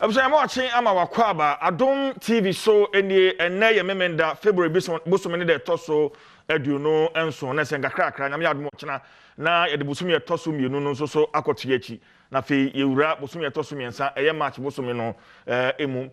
I'm watching ama wakwaba Adom TV so eni ene ye memenda February bosom ne de toso eduno enso na senga krakra nyame adom chena na ye de bosom ye toso mienu no so akoto yachi na fe yewura bosom ye toso miensa eye match bosom no emu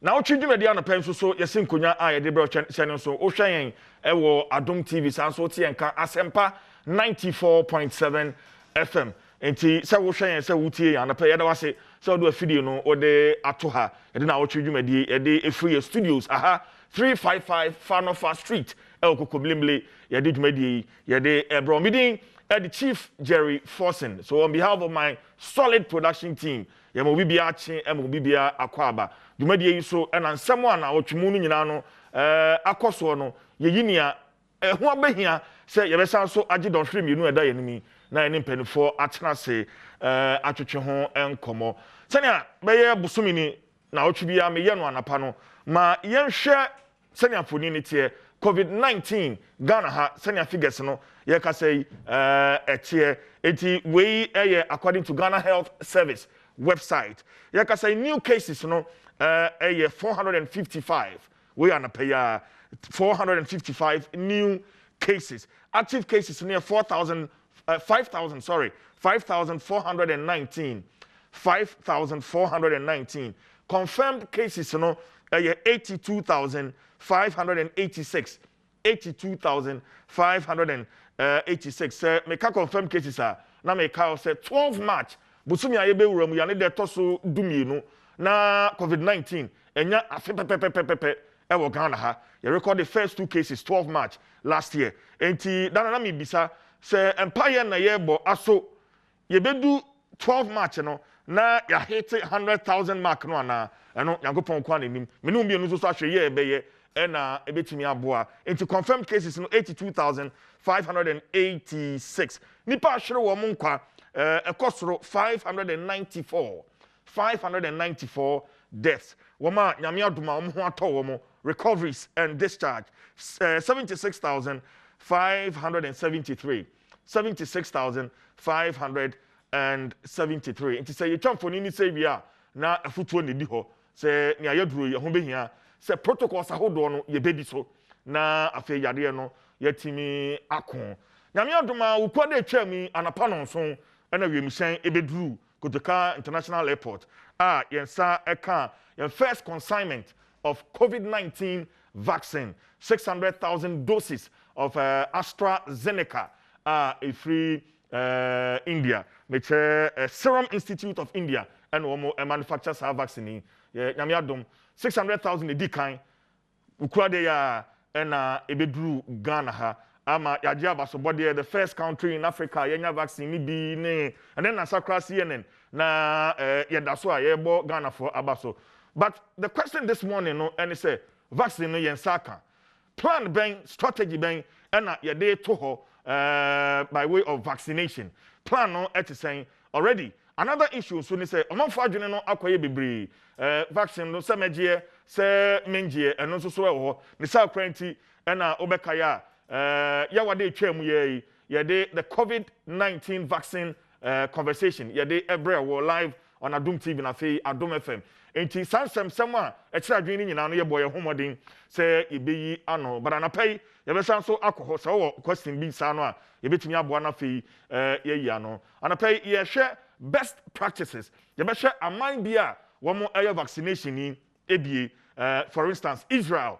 na wo twidwuma dia no pen so ye senkonya a ye de bro channel so wo hwen ewo Adom TV san so tie nka asempa 94.7 FM enti se wo hwen se wutie ya na pe ye da wase so do a video no o de atoha e de na wo twidwumadi e de efree studios 355 Fanofa Street Kokoblimle ye de dwumadi ye de ebro midin the Chief Jerry Forsen. So on behalf of my solid production team ye mo bibia che e mo bibia akwaba dwumadi yi so and someone na wo twemu no nyina no akoso no ye yinia ho abehia se ye besan so age don hwem yenu eda ye nimi na ene mpanifo atena se atwetwe ho enkomo senia beye busumini na otwibia me ye no anapa no ma yenhwe senia foni ne tie COVID-19 Ghana ha senia figures no ye ka say etie eti we according to Ghana Health Service website ye ka say new cases no 455 we anapa ya 455 new cases active cases near 5,419 confirmed cases 82,586 me ka confirmed cases na me ka say 12 March busumi ayebe wuram ya ne de toso dumienu na COVID-19 enya afepepepepepe ewo Ghana ha you record the first two cases 12 March last year enti dana na me bisa se empire na yebo aso yebedu 12 March no na ya hit 100,000 mark no ana eno yankopon kwa nanim me no bienu so ahwe ye ebeye na ebetimi aboa enti confirmed cases no 82,586 nipa ahwere wo mo nkwa ekosoro 594 deaths woma nyame adoma wo ho ato wo mo recoveries and discharge 76,573 nti say you champ for ni say bia na afutuo ne di ho say ne ayaduro ye ho behia say protocols ahodo no ye bedi so na afi yade no yatimi akon nyame adoma wo kwade atwami anapa no so na wiemhyɛn ebeduru Kotoka International Airport yensa eka your first consignment of COVID-19 vaccine 600,000 doses of AstraZeneca free India which Serum Institute of India and manufactures our vaccine nyame adom 600,000 edikan ukura de ya na ebeduru Ghana ha ama yaje abasobode the first country in Africa yenya vaccine ni bi ne and then asakra CNN na yedaso a yebo Ghana for abaso. But the question this morning no and say vaccine no yensaka plan ben strategy ben and yede to ho by way of vaccination plan no et saying already another issue so ni say omanfo adwene no akoye bebre vaccine no se megie se mengie eno so so ho ni sa kwanti na obekaya ya wade twam ye the COVID-19 vaccine conversation yede every live on Adom TV na fe Adom FM enti sansem a ekira adwene nyina no ye boye homodin se ebeyi ano but anapai ye be san so akoho se wo question bi sa no a ye betumi aboa na fe ye yi ano anapai ye hwe best practices ye be hwe aman bia wo mo air vaccination ni ebie for instance Israel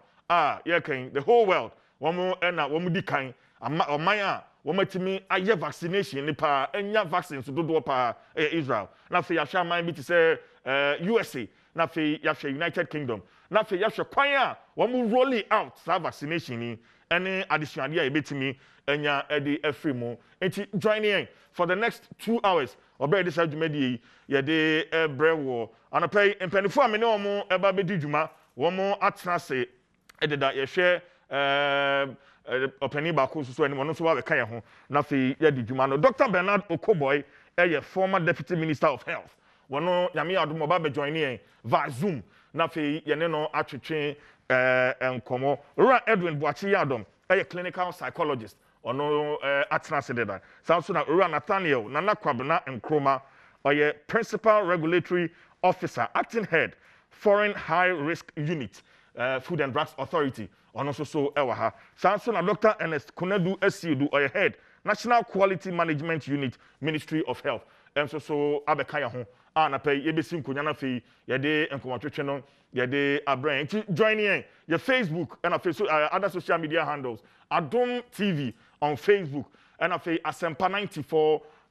ye kan the whole world wo mo na wo mo di kan aman a wo matimi aye vaccination ni pa enya vaccines dodo pa Israel na fe ya hwe aman bi ti say USA na fe ya hwe United Kingdom na fe ya hwe kwan a wo mo rolling out sa vaccination ni any additional dia ebetimi enya edi free mo enti join in for the next 2 hours obey this adwumadi ye de brewo anapai empanifo amene omo eba bedi dwuma wo mo atena se ededa ye hwe openi ba ko so ani no so wa be kan ye ho na fe ye di dwuma no Dr. Bernard Okoboy former deputy minister of health wono nyame adom ba be join in via Zoom na fe ye ne no atwetwe enkomo Ra Edwin Boachi Adom clinical psychologist ono atena se deda so na Ra Nathaniel Nana Kwabena Nkroma or your Principal Regulatory Officer, Acting Head, Foreign High Risk Unit, Food and Drugs Authority, and also so Ewaha. Samson and Dr. Ernest Kunedu Esidu, or your Head, National Quality Management Unit, Ministry of Health. And so Abekaya home. Na pay yebesim kunyana fe yede enkomatwetwe no yede abran join in your Facebook and other social media handles Adom TV on Facebook and afi Asempa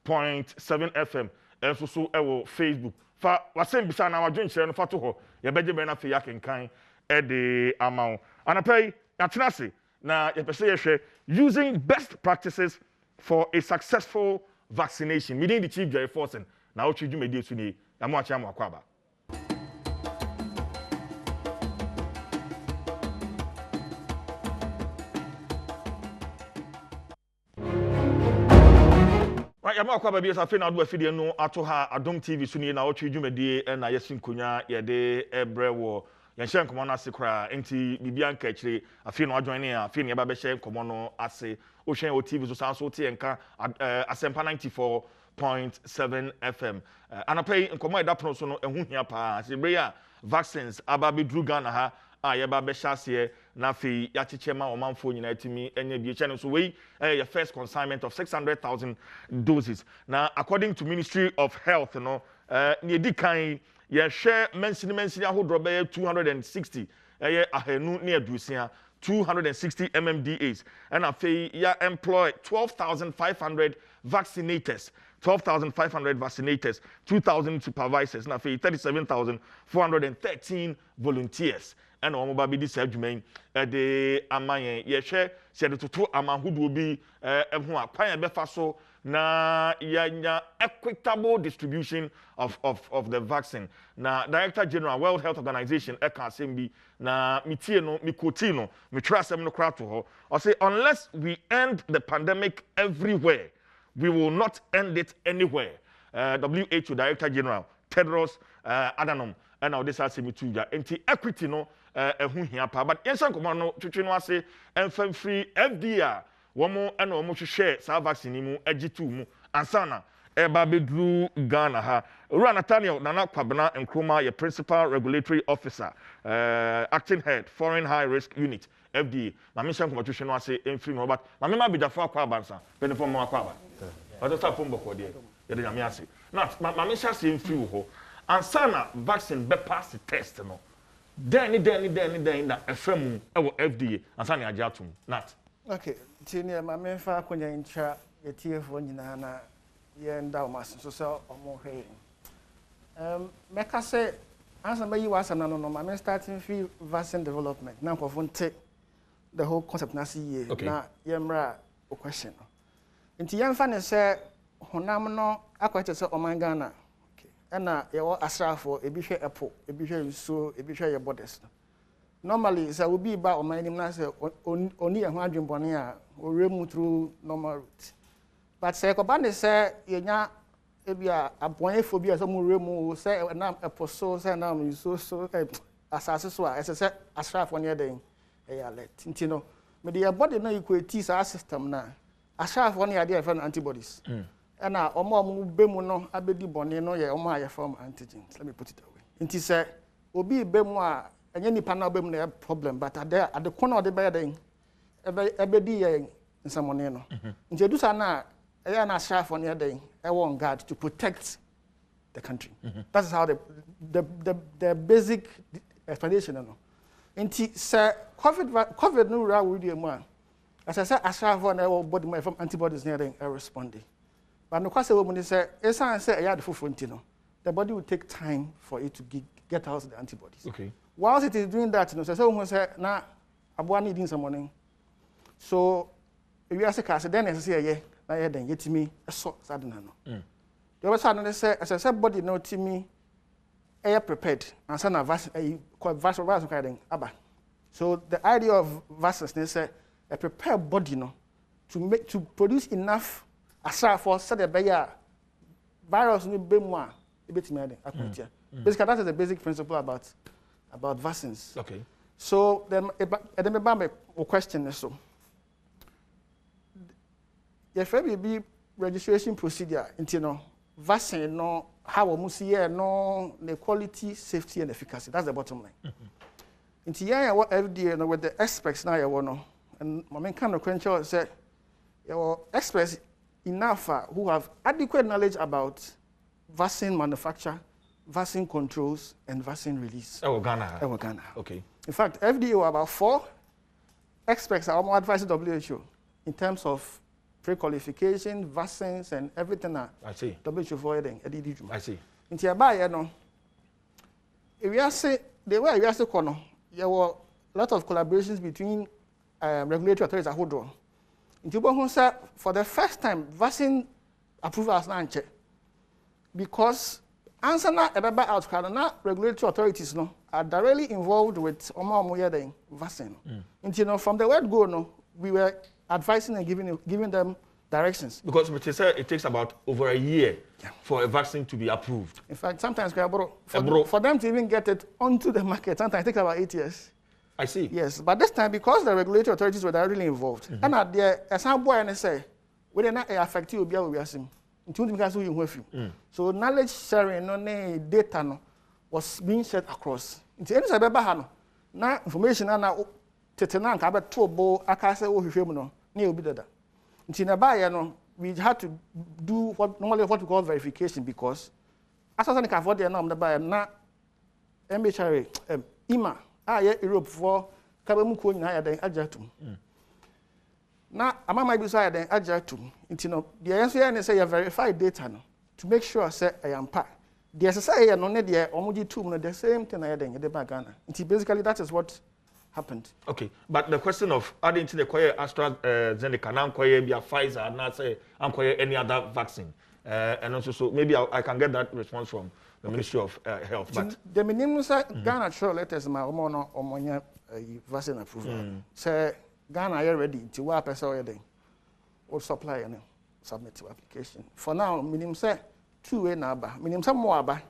94.7 FM and so ewo Facebook fa wasem bisa na wadwen kire no fa to ho yebeje be na fe yakenkan e de amao and pay atenase na yepese yehwe using best practices for a successful vaccination meeting the chief Jerry Forson. Now, what you do, media today, I'm watching Akwaba. Right, I'm Akwaba because I feel now do a video no atoha Adom TV suni na what you do, media and I yesin kunya yede ebrewo. Yanshan komono ase kra enti bibia nka kire afi no adjoin a afi ne ba be share komono ase o hwen o TV so so tie nka Asempa 94.7 FM. Anapay nkomo eda prono so no ehu hia pa sebreya vaccines aba be dru Ghana ha a ye ba be hyase na fe ya cheche ma omanfo nyina timi enya bi channel so we your first consignment of 600,000 doses. Now according to Ministry of Health no ne di kan ye share mensini ahodro be 260 ahenu ne adusia 260 MMDAs and afi ya employ 12,500 vaccinators 2,000 supervisors and afi 37,413 volunteers and omo ba bi di adwuman de amayen ye hwe se de toto amahudu obi ehu akwan be fa so na yanya equitable distribution of the vaccine. Na Director General World Health Organization eka asem na mitie no mikoti no mitrasem no kra to ho. I say unless we end the pandemic everywhere, we will not end it anywhere. WHO Director General Tedros Adhanom and now this asem tuja enti equity no ehu hia pa but yensan komo no twetwe no ase enfam free FDA womo ena womo hwehwe sa vaccine mu agitu mu ansana eba bedru Ghana ha Ura Nathaniel Nana Kwabena Nkrumah your Principal Regulatory Officer Acting Head Foreign High Risk Unit FDA na me shanko twehwe no ase enfri no but na me ma bidafo akwa abansa benefo mo akwa aba odo ta pombo ko de ye de nyame ase na ma me sha se enfri wo ho ansana vaccine be pass the test no then na efrem ewo FDA ansana age atum not okay tini ma me fa akonya ncha yetiefo nyina na ye nda o mas so omo hwe meka say ansa ma yi wasa na no ma me starting free vaccine development na nkofo nte the whole concept na see ye na ye mra o question nti ye mfa ne say honam no akwache say Ghana ena yewo asrafo ebi hwe epo ebi hwe nso ebi hwe ye borders normally say obi ba omanim na say oni ehun adwembone a oremu through normal route but say ko bande say yenya ebia abonefo bi so mu remu say na epo so say na nso so asase so a ese asrafo ne den e alert nti no me the body na equate sa system na asrafo ne ade e fa antibodies na omo bemu no abedi bone no ye omo aye form antigens let me put it away nti say obi bemu a enye nipa na bemu na problem but ade kono de be den ebedi ye nsamone no nti edusa na eya na asrafo ne den e on guard to protect the country that is how the basic explanation no nti say covid no ra we dey mu a as I say asrafo na e body my form antibodies ne den respond. But no kwase woman say esan say ya de fofo no the body will take time for it to get out the antibodies. Okay. Whilst it is doing that, no say say na aboa need someone. So if you ask us then say ye na ye den yetimi so sadena no. The other side say as I said body no timi e prepared and say na vaccine kind den aba. So the idea of vaccines they say a prepared body no to produce enough asrafo said the beya virus ni bemu a ebetimi ade akotia basically that is the basic principle about vaccines. Okay. So then ba me question is so if be registration procedure into no vaccine no how we must see no the quality, safety, and efficacy. That's the bottom line. In the what FDA with the experts now, you know, and my main kind of question said, your experts enough who have adequate knowledge about vaccine manufacture, vaccine controls, and vaccine release. Ghana. Okay. In fact, FDA about 4 experts are more advising WHO in terms of pre-qualification, vaccines, and everything. I see. WHO for I see. In Tiabaya, no. If you say the way you say kono, there were a lot of collaborations between regulatory authorities at Hodron. In Tiabaya, for the first time, vaccine approval has not checked because answer na ebeba outcry na regulatory authorities no are directly involved with vaccine. You know, from the word go no, we were advising and giving them directions. Because it takes about over a year for a vaccine to be approved. In fact, sometimes for them to even get it onto the market, sometimes it takes about 8 years. I see. Yes, but this time because the regulatory authorities were directly involved, and at the some boy and say, we did not affect you, we are so knowledge sharing no data no was being shared across. Into any sabeba na information na tetena nka be tobo akase wo hwehwem no na obi dada. Into na ba no we had to do what normally what we call verification because as I can afford the norm na ba na MHRA IMA Europe for kabemu ko nyina ya den ajatum. Now, I might be sorry then adjust to the answer and say you verify data no, to make sure say I am part. The SSI no need the omuji two the same thing I then the Ghana. Basically that is what happened. Okay, but the question of adding to the choir AstraZeneca now choir be a Pfizer and not say I'm choir any other vaccine. And also so maybe I can get that response from the Ministry of Health. But the minimum say Ghana show letters my omono vaccine approval. Say Ghana are ready to work as already or supply and submit to application. For now, minimum say 2 way number. Minimum some more about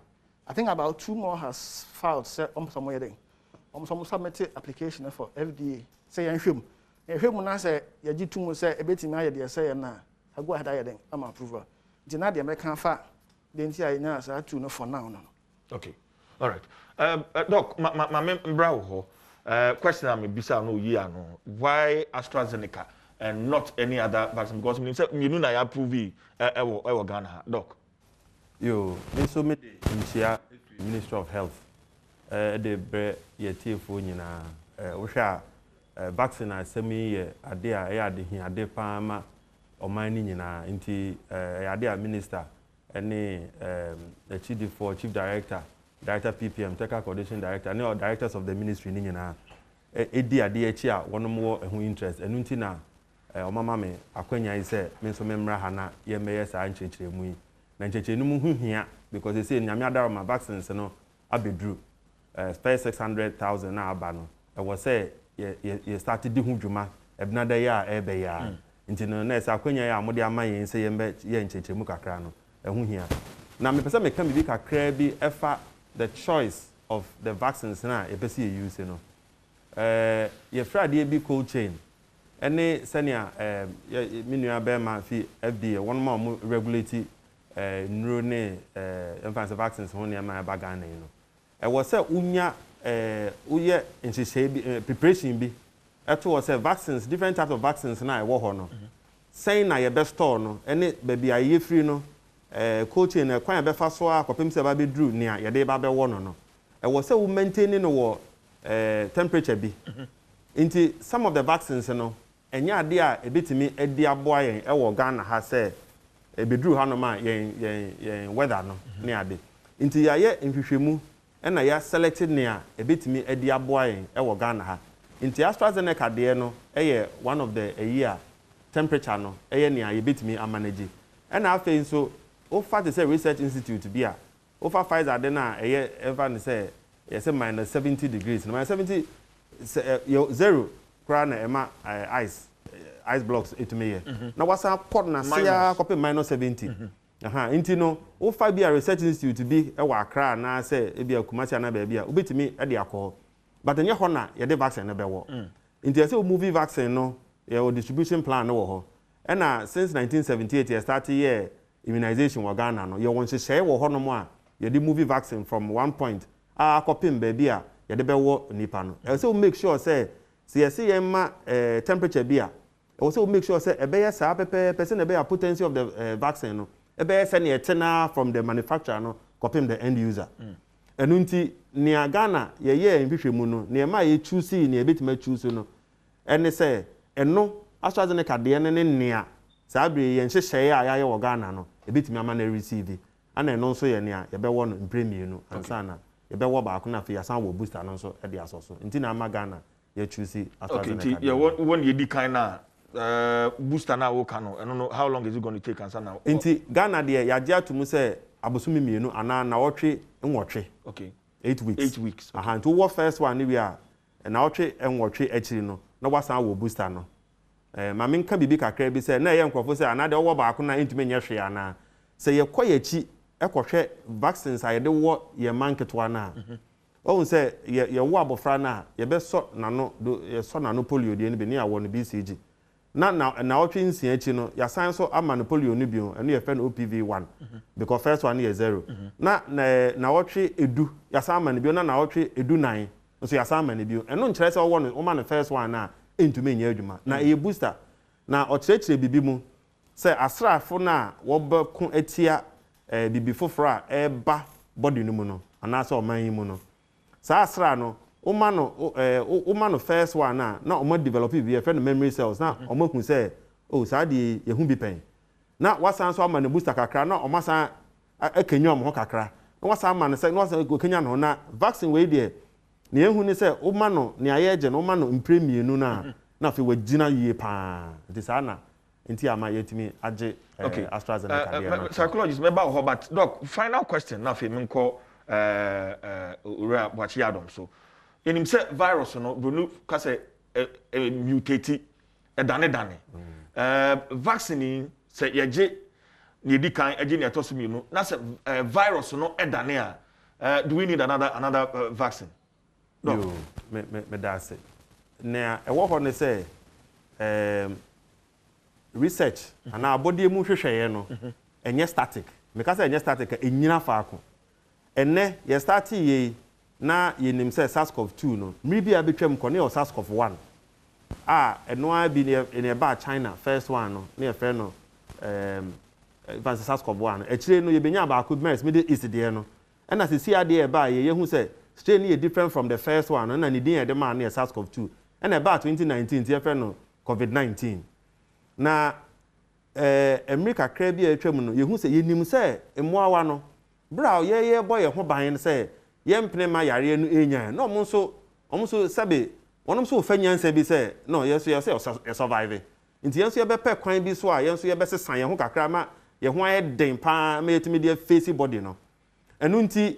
I think about 2 more has filed somewhere then. Some submit application for FDA. Say and him. And him na say ya ji 2 say a bit in my idea say na I go ahead then I'm approval. Dina the American fa then see I na say 2 no for now no. Okay. All right. Doc, my brow question I'm bisa no year no. Why AstraZeneca and not any other vaccine? Because you know I approve Ghana, Doc. Yo, so many Ministry of Health. The bre yetfo nyina wo hwa vaccine asemi ye ade a ya de hin ade pa ma oman ni nyina nti ade a minister ene the chief director PPM technical coordination director and all directors of the ministry ni nyina edi ade echi a wonom wo ehun interest enu nti na omama me akwanya yi se me so memra ha na ye meye sa nchechire mu yi na nchechire nu mu huhia because they say nyame adaro ma vaccines no abedru spare 600,000 na aba no e was say ye started di hu dwuma ebna da ya ebe ya nti no na esa akwanya ya amode ama yen se ye nchechire mu kakra no ehu hia na me pese me kan bi kakra bi efa the choice of the vaccines na e pese ye use no ye frade bi cold chain any senior minua be ma fi FDA one more regulate neuro ne influenza vaccines ho ne ma ba Ghana no e was say unya uye nhihye preparation bi eto was say vaccines different types of vaccines na e wo ho no saying na ye be store no any baby aye free no cold chain e kwan be fa so akopem se ba be dru ne ye de ba be wo no e was say we maintain no wo temperature bi into some of the vaccines no enya ade a ebetimi edi aboa yen e wo Ghana ha say e bedru ha no ma yen weather no ne ade into ya ye nhwehwemu na ya selected ne a ebetimi edi aboa yen e wo Ghana ha into AstraZeneca de no ye one of the a year temperature no ye ne a ebetimi amanage na afei so o fa to say research institute bi a o fa Pfizer de na ye ever ne say yes minus 70 degrees no minus 70 0 kra na ema ice blocks etime na wasa pot na sia copy minus 70 inti no o fa bia research institute bi e wa Accra na say e bia Kumasi na ba bia obetimi e de akọ but enye ho na ye de vaccine na be wo inti say o movie vaccine no ye o distribution plan no wo ho e na since 1978 ye start here immunization wɔ Ghana no yɛ wɔn hyehyɛ wɔ hɔ no mo a yɛde movie vaccine from one point akɔpem baabi a yɛde bɛwɔ nipa no ɛsɛ we make sure sɛ yɛsi yɛn ma temperature bi a ɛwɔ sɛ we make sure sɛ ɛbɛyɛ saa pɛpɛɛpɛ sɛ na ɛbɛyɛ potency of the vaccine no ɛbɛyɛ sɛ ne ɛtena from the manufacturer no kɔpem the end user ɛnu nti nea Ghana yɛyɛ nhwehwɛ mu no nea ma yɛ choose nea ebetuma choose no ɛne sɛ ɛno AstraZeneca deɛ ne nea saa bere yɛn hyehyɛ a yɛayɛ wɔ Ghana no ebetumi ama na receive ana ɛno nso yɛ nea yɛbɛwɔ no mpremie no ansa na yɛbɛwɔ baako na afei yɛsan wɔ booster no nso ɛde asɔ so nti na ama Ghana yɛ choose AstraZeneca. Okay, nti yɛ wɔn yɛ di kan na booster na wo kan no ɛno no how long is it going to take ansa na. Nti Ghana deɛ yɛagye ato mu sɛ abosome mmienu ana Nnawotwe nwɔtwe. Okay. 8 weeks. 8 weeks. Aha, nti wo first one ni wi a Nnawotwe nwɔtwe akyiri no na wasan wɔ booster no. Ma menka bibi kakra bi sɛ na ɛyɛ nkrɔfo sɛ ana de wo baako na ntumi nyɛ hwe ana sɛ yɛkɔ yɛkyi ɛkɔhwɛ vaccines a yɛde wɔ yɛ manketwa na ohun sɛ yɛwɔ abɔfra na yɛbɛsɔ nano yɛsɔ nano polio deɛ ne bi ne awɔ no BCG na Nnawotwe nsia akyi no yɛasan so ama no polio no bio ɛno yɛfɛ no OPV1 because first one yɛ 0 na Nnawotwe edu yɛasan ama no bio na Nnawotwe edu 9 nso yɛasan ama no bio ɛno nkyerɛ sɛ wɔwɔ no wɔma no first one na entumi nyɛ adwuma na ɛyɛ booster na ɔkyerɛkyerɛ bibi mu sɛ asrafo na wɔbɛko atia bibi foforɔ a ɛba body no mu no anaasɛ ɔman yi mu no saa asra no woma no first one na ɔma develop bi yɛfrɛ no memory cells na ɔma hu sɛ saa deɛ yɛhu bi pɛn na wasan so ama no booster kakra na ɔma san akanya ɔmo ho kakra na wasan ama no sɛ na wasan akanya no na vaccine wei deɛ ne ehu ni sɛ woma no ne ayɛ gye no woma no mpremienu na afei wagina yie paa nti saa na nti ama yɛtumi agye AstraZeneca deɛ psychologist meba ho but doc final question na afei menkɔ ura wachi Adom so enim sɛ virus no bronu ka sɛ mutate dane vaccine sɛ yɛgye ne di kan agye ne atoso mienu na sɛ virus no dane a do we need another vaccine? No. Yo, me da say. Na ɛwɔ hɔ ne sɛ research ana abɔde mu hwehwɛyɛ no ɛnyɛ static. Me ka sɛ ɛnyɛ static ɛnyina faako. Ɛnɛ yɛ start yi na yɛnim sɛ SARS-CoV-2 no. Mmiri bi a betwam kɔ ne yɛ SARS-CoV-1. Ɛno a bi ne ba China first one no ne yɛfrɛ no SARS-CoV-1 no. Ɛkyire no yɛbenya baako MERS Middle East deɛ no. Ɛna sisi adeɛ ɛba yɛhu sɛ strain is different from the first one and the day the man near SARS-CoV-2 and about 2019 TFN COVID-19 na America krebi atwam no yehu se yenim se emoawa no bra ye boy ho ban se ye mpene ma yare no enya no omo so sabe wonom so fanyansa bi se no yeso survive nti yenso ye bepe kwan bi so a yenso ye besesan ye ho kakra ma ye ho aye den pa ma yetimi de face body no enu nti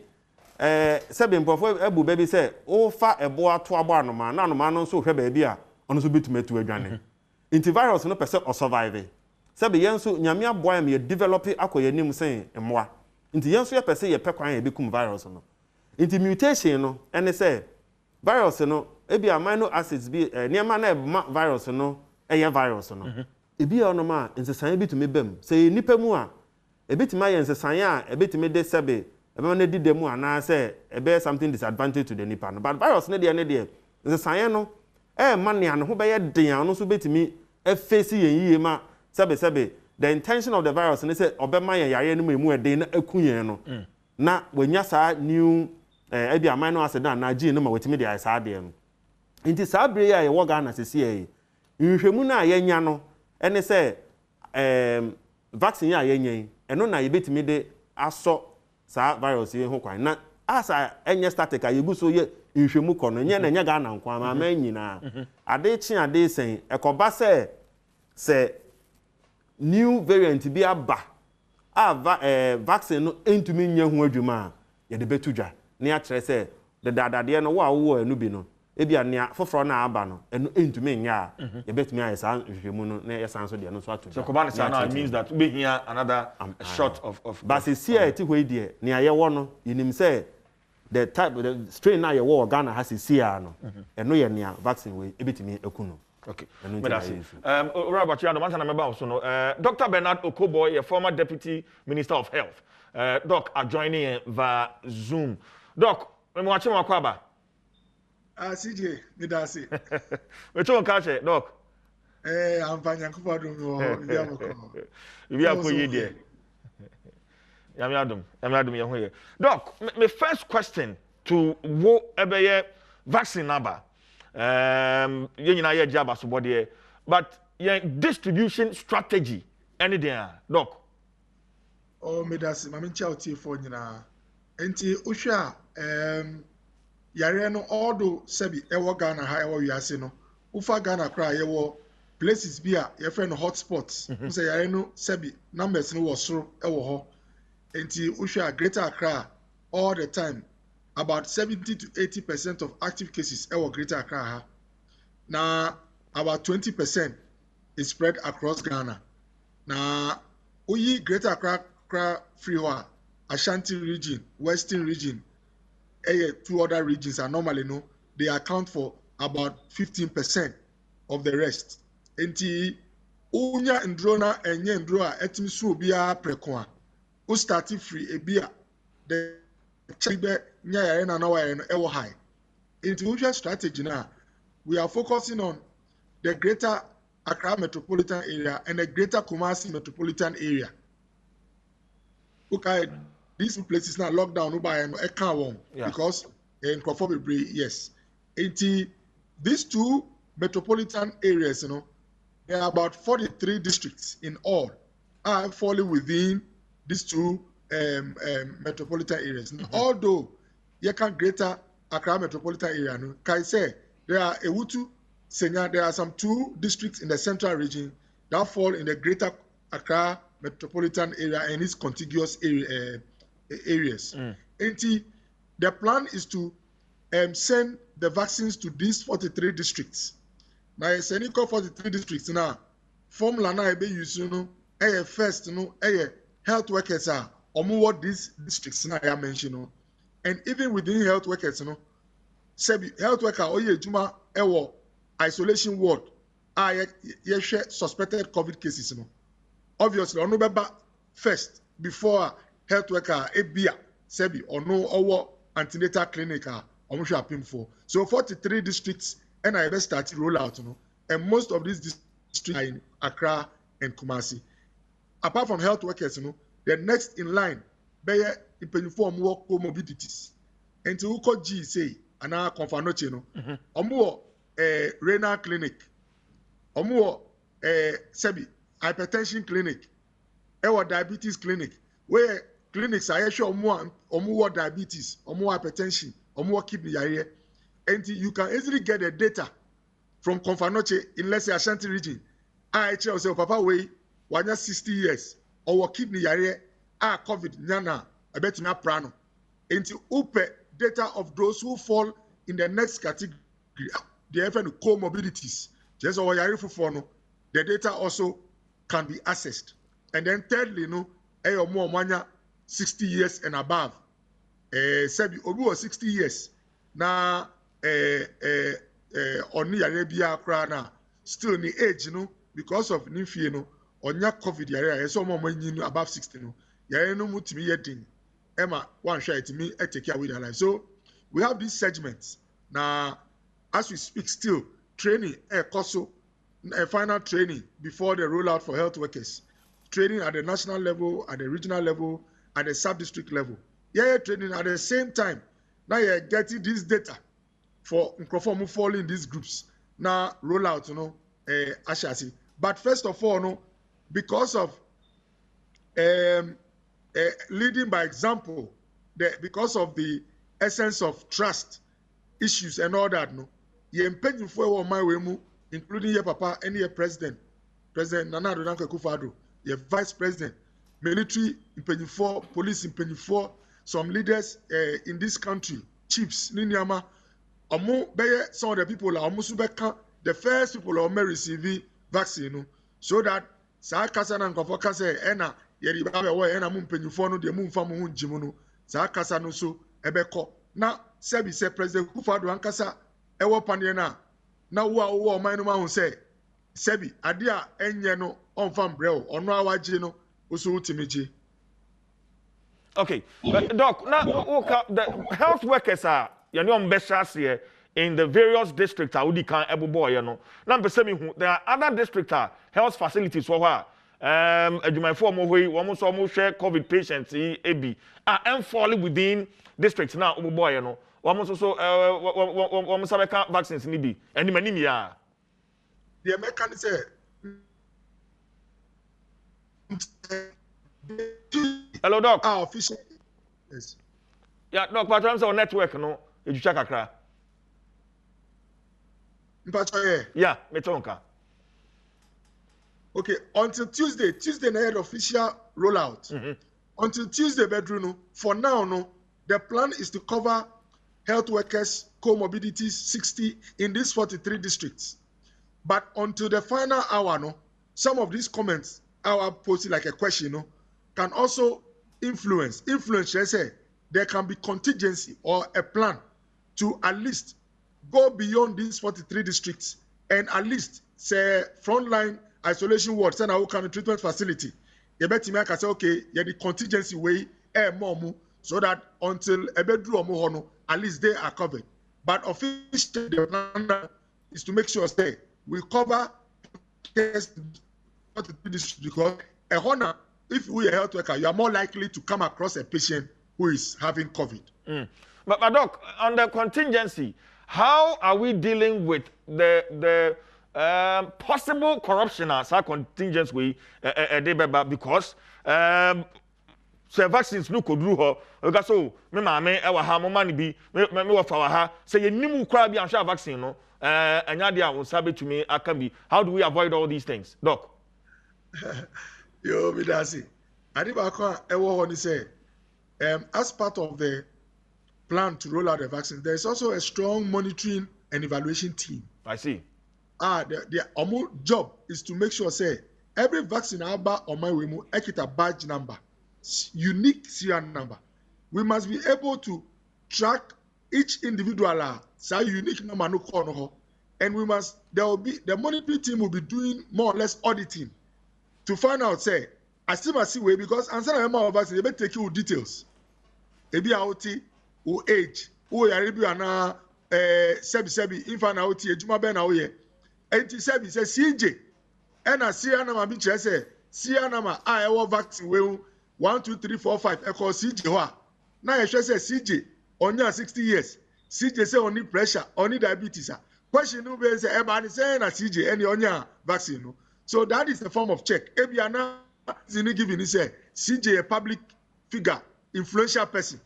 sebe mpofo ebu baby say o fa ebo ato abo anoma na anoma no so hwe baabi a ono so betumatu adwane antivirus no pese o survive sebe yenso nyame aboa am ye develop akoyanim sen emmoa nti yenso ye pese ye pekwan ye bekum virus no nti mutation no ene say virus no ebi amino acids bi niam na eba virus no eye virus no ebi onoma nsesan bitumi bam say nipa mu a ebitima ye nsesan a ebitimi de sebe ebe na di demu ana say ebe something disadvantage to the nipa no but virus ne de nsesan no man ne an ho be ye den anu so betimi face yen yie ma sebe the intention of the virus ne say obema yen yare no mu eden na akuyen no na wanya saa new ebi amino acid na gene no ma wetimi de saa de no nti saa bre ya ye wo ga na sesi ye nhwemu na yenya no ene say vaccine ya yenyen eno na yebetimi de aso saa virus ye ho kwan na asa enye static ayebu so ye nhwemu kɔ no nye na nya ga na nkwa ma ma nyina ade chi ade sen ekoba se new variant bi aba vaccine no entumi nya ho adwuma ye de betudwa ne a kyerɛ sɛ de dadade no wo anu bi no ebia ne foforo na aba no enu entumi nya ye betumi aye saa nhwemu no na ye san so de no so atudwa so koba ne now it means that we here another shot of but see here ti hoi de ne aye wo no yinim sɛ the type the strain na ye wo Ghana has see no eno ye ne vaccine we ebetumi akuno Okay. And Right about you, Dr. Bernard Okoboy, a former Deputy Minister of Health. Doc, are joining via Zoom. Doc, I'm watching Wakwaba. CJ, Midasi. Which one catch it, Doc? I'm fine. You are going there. Yamiadum. Doc, my first question to what about vaccine number? You know, job as body, but your distribution strategy, anything, Doc. Oh, Midasi, Mamin Chauti for Nina. Enti Usha, yare no all sebi ewo Ghana ha ewo wiase no ufa Ghana kra yewo places bia ye friend hotspots say yare no sebi numbers no was so ewo ho enti usha Greater Accra all the time about 70 to 80% of active cases ewo Greater Accra ha na about 20% is spread across Ghana na uyi Greater Accra free ho Ashanti region, Western region, two other regions are normally they account for about 15% of the rest. Enti unya ndrona enye ndroa etim so bia prekoa. U starting free ebia the chibe nya yare na wa yare no ewo high. Enti usual strategy na we are focusing on the Greater Accra metropolitan area and the Greater Kumasi metropolitan area. Okay, these places now lockdown because in Crawford, yes. These two metropolitan areas, there are about 43 districts in all are falling within these two metropolitan areas. Now, although you can Greater Accra metropolitan area, can say there are Ewutu, Senya, there are some two districts in the central region that fall in the Greater Accra metropolitan area and its contiguous areas. The plan is to send the vaccines to these 43 districts. Now, sending 43 districts now, formula na ebe use first health workers are what these districts now I mentioned, and even within health workers health worker oye juma ewo isolation ward share suspected COVID cases obviously ono beba first before health worker ebia sebi ono owo antenatal clinic omo hwe apim for so 43 districts and I best start roll out and most of these districts are in Accra and Kumasi. Apart from health workers the next in line be impenifo omo comorbidities enti uko G say ana confanoche omo renal clinic omo sebi hypertension clinic or diabetes clinic where clinics are sure more diabetes or more hypertension or more kidney area and you can easily get the data from Confanoche in let's say Ashanti region IHL say papa way 60 years or kidney area COVID nyana I bet na prano and upe data of those who fall in the next category the FN comorbidities just or yare for the data also can be accessed. And then thirdly, more 60 years and above. Sebi obi was 60 years. Na oni Arabia krana still in the age, because of nifi, onya COVID area, so more above 60 Yare no mutimi yedin. Emma one share it me take care with their life. So we have these segments. Now as we speak still training a final training before the rollout for health workers. Training at the national level, at the regional level, at the sub-district level. Training at the same time. Now you're getting this data for who fall in these groups. Now rollout, Ashasi. But first of all, because of leading by example, because of the essence of trust issues and all that, you're impending for my way, including your papa and your president Nana Addo Akufo-Addo, your vice president, military in 24, police in 24, some leaders in this country, chiefs, Ninyama, some of the people are almost the first people who may receive vaccine, so that Sa Kasa and Kofoka say, Ena, Yeriba, Ena Mumpenifo, no, the Mumfamu Jimuno, Sa Kasa no so, Ebeko. Now, Sebi say President Akufo-Addo Ankasa, Ewo Pandiana. na wo man no ma hu say sebi ade a enye no on fam brɛ o ono awaje no oso utimiji. Okay, Doc, now the health workers are you know here in the various districts are udi kan ebo boy no. Now there are other district health facilities for her. Adwumayfo mo hoi wo so mo share COVID patients ebi falling within districts now obo boy no. Wo so wo sabeka vaccines ni bi. Eni mani ya. The American say hello, Doc. Official. Yes. Yeah, Doc, but I'm on network, no. You check a yeah, metonka. Okay, until Tuesday night official rollout. Until Tuesday, bedroom. For now, no, the plan is to cover health workers comorbidities 60 in these 43 districts. But until the final hour, no, some of these comments I will post like a question, no, can also influence, let's say, there can be contingency or a plan to at least go beyond these 43 districts and at least say frontline isolation ward, send our kind of treatment facility. You bet me I can say, okay, yeah, the contingency way, so that until a bedroom or at least they are covered. But officially, the plan is to make sure say we cover cases 43 districts because a honor. If we are a health worker, you are more likely to come across a patient who is having COVID. But Doc, on the contingency, how are we dealing with the possible corruption as our contingency because say vaccines no could do her because so me mama e wa ha mo mani bi me wa fa wa ha say yenimu kra bi ansha vaccine no anya dia won sabe to me aka bi. How do we avoid all these things, Doc? Yo, Midasi. Adibako Ewo say, as part of the plan to roll out the vaccine, there is also a strong monitoring and evaluation team. I see. The job is to make sure say every vaccine aba on my way mu ekita badge number, unique serial number. We must be able to track each individual unique number no call, and the monitoring team will be doing more or less auditing to find out, say, I still must see way because answer a member of vaccine, they may take you details. Ebi auti, or age, or yaribi ana sebi, infant auti, ejuma ben auye. Enti sebi say CJ, and a sianama bitch say, sianama I vaccine we 1, 2, 3, 4, 5. I call CJ wa. Now I say CJ on 60 years. CJ say only pressure, only diabetes. Question no be say everybody say na CJ any onya vaccine no. So that is a form of check. Ebiana Zini giving is a CJ a public figure, influential person.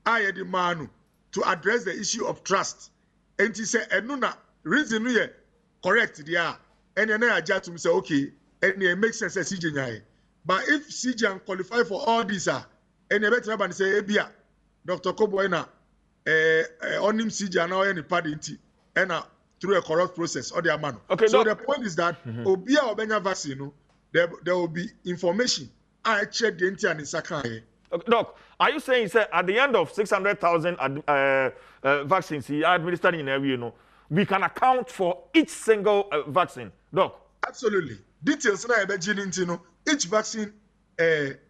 I had the man to address the issue of trust. And he said, "Enuna reason we correct there." And then I just to say, "Okay," and it makes sense as CJ nyai. But if CJ can qualify for all these, and you better have say, "Ebia, Dr. Koboina, on him CJ now any party and through a corrupt process or their man." Okay, so the point is that Obia Obenya vaccine, there will be information. I check the entire and Sakai. Doc, are you saying say, at the end of 600,000 vaccines he administered in every year, we can account for each single vaccine, Doc? Absolutely. Details now, each vaccine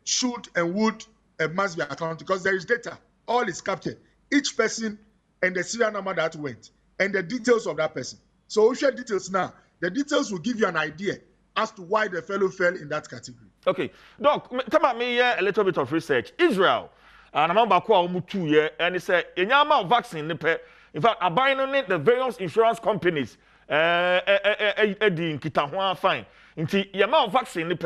should and would must be accounted because there is data. All is captured. Each person and the serial number that went and the details of that person. So we share details now. The details will give you an idea as to why the fellow fell in that category. Okay. Doc, tell me a little bit of research. Israel, and I'm about to almost 2 years, and he said, in your vaccine, in fact, abandoning the various insurance companies, in Kitahua fine. Into your vaccine,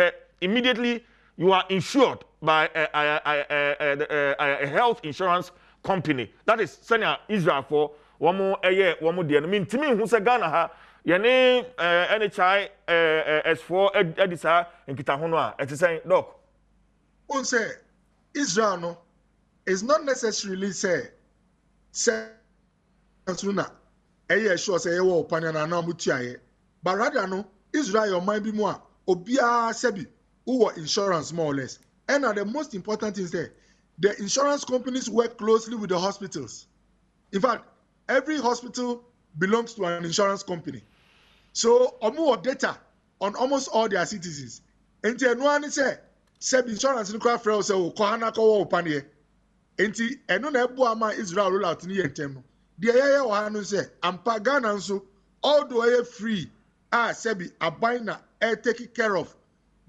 immediately you are insured by a health insurance company. That is sending Israel for one more year, one more year. I mean, to me, who said Ghana ha? Yane NHI S4 Edisa in Kitahonwa. It's saying, Doc. On say Israel no is not necessarily say Suna. Sure say wo panana na mutia but rather no Israel your mind be more obia sebi who insurance more or less. And the most important thing is that the insurance companies work closely with the hospitals. In fact, every hospital belongs to an insurance company. So omo data on almost all their citizens. Enti eno ani say insurance no kwa frɛ say o kɔ hana kɔ wo panie. Enti eno na ebu ama Israel roll out ni yentem no. De yeye wo ha no say ampa Ghana nso although e free sebi aban na taking care of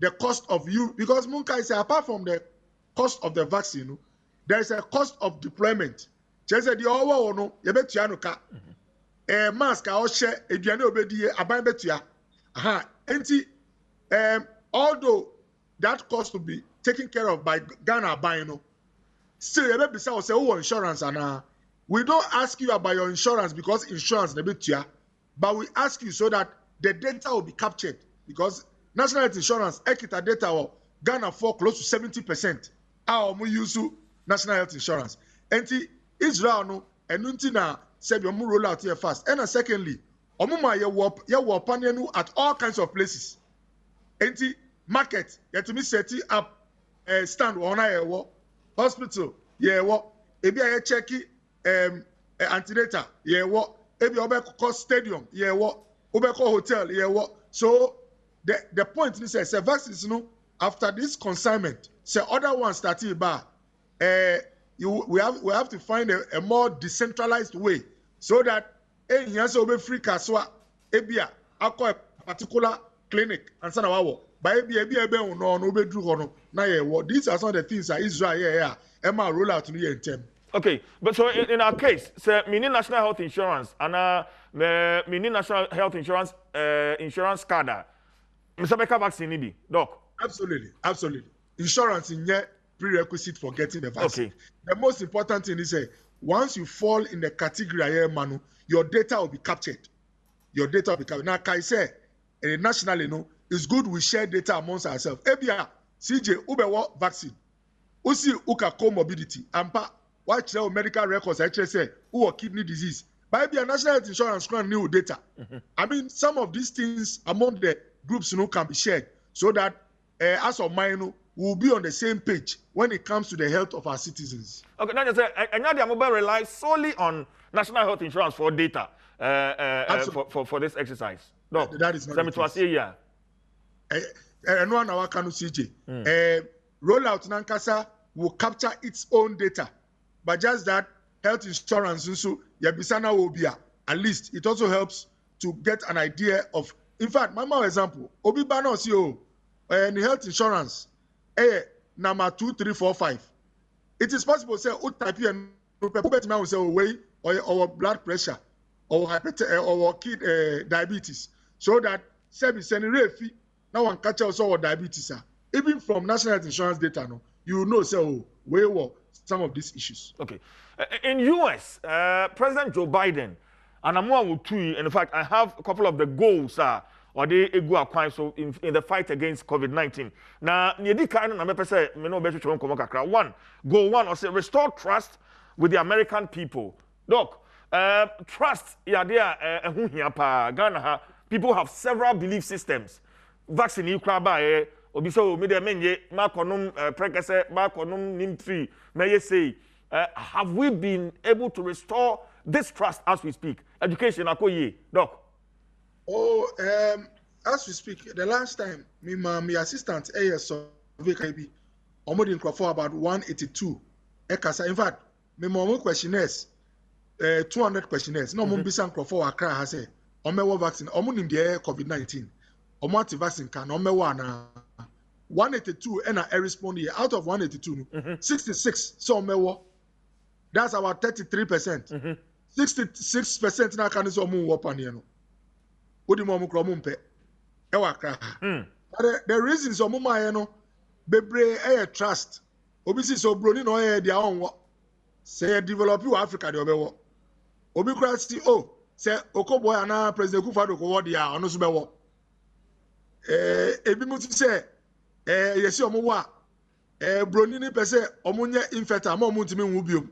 the cost of you because Munkai say apart from the cost of the vaccine, there is a cost of deployment. Just the owo no ye betua no ka. Mask a o share eduane obedie aban betua. Aha, enti although that cost to be taken care of by Ghana aban no, still ye be say insurance and we don't ask you about your insurance because insurance na betua, but we ask you so that the data will be captured because national health insurance ekita data or Ghana for close to 70%. Our we use national health insurance. Enti Israel no enunti na say we roll out here fast. And secondly, omuma ye work panelu at all kinds of places. Enti market yet me set up stand on a hospital ye wo ebi aye check antenatal ye wo ebi obeko stadium ye wo obeko hotel ye wo. So the point is say vaccines no after this consignment say other ones that we have to find a more decentralized way so that here so be free kaswa ebia akọ a particular clinic and sana wawo by ebia no be dru ho no na ye wo. These are some of the things that Israel Emma roll out in the term. Okay, but so in our case, say mini national health insurance and mini national health insurance insurance card. Mr. Becker vaccine be, doc. Absolutely. Insurance is a prerequisite for getting the vaccine. Okay. The most important thing is once you fall in the category Manu, your data will be captured. Now, Kai say, nationally, it's good we share data amongst ourselves. Ebia, CJ, Ubewa vaccine. Usi uka comorbidity. Ampa, watch your medical records. I say, who kidney disease. But Ebia, national health insurance can new data. I mean, some of these things among the groups can be shared so that as of mine will be on the same page when it comes to the health of our citizens. Okay, now you say, and the mobile relies solely on national health insurance for data for this exercise. No, that is not the case. And one hour can CJ. Rollout Nankasa will capture its own data, but just that health insurance also Yabisana will be at least it also helps to get an idea of. In fact, my example, Obi Bano CEO and health insurance, number 2345. It is possible to say, type here, will say, away or blood pressure or diabetes, so that service and refi now one catch also diabetes. Even from national health insurance data, you know, so where were some of these issues. Okay, in US, President Joe Biden. And I'm one with two. In fact, I have a couple of the goals or they go acquire so in the fight against COVID-19. Now, one, goal one, or say restore trust with the American people. Doc, trust, Ghana, people have several belief systems. Vaccine, you crab, obiso, media, Marconum, precase, Marconum, Nimtree, may say, have we been able to restore this trust as we speak? Education, Akoye, Doc. Oh, as we speak, the last time, my assistant, ASO, VKB, almost for about 182. In fact, my questionnaires, 200 questionnaires. No, Mumbisan Crawford, Accra has a Omewa vaccine, in the COVID-19. Omati vaccine can Omewa 182 and I respond here. Out of 182, 66 so Omewa. That's about 33%. 66% na can so mu wopan here no. Odi mo kro mpe. E wa kra. But the reasons so mu ma no bebre trust. Obi si so broni no dia on say develop you Africa de obewo. Obi kra si say Okoboy ana President Kufuor ko word ya ono so bewo. Ebi mu say yesi omo wa broni ni pese omo nya infecta ma omo ntimi wu biom.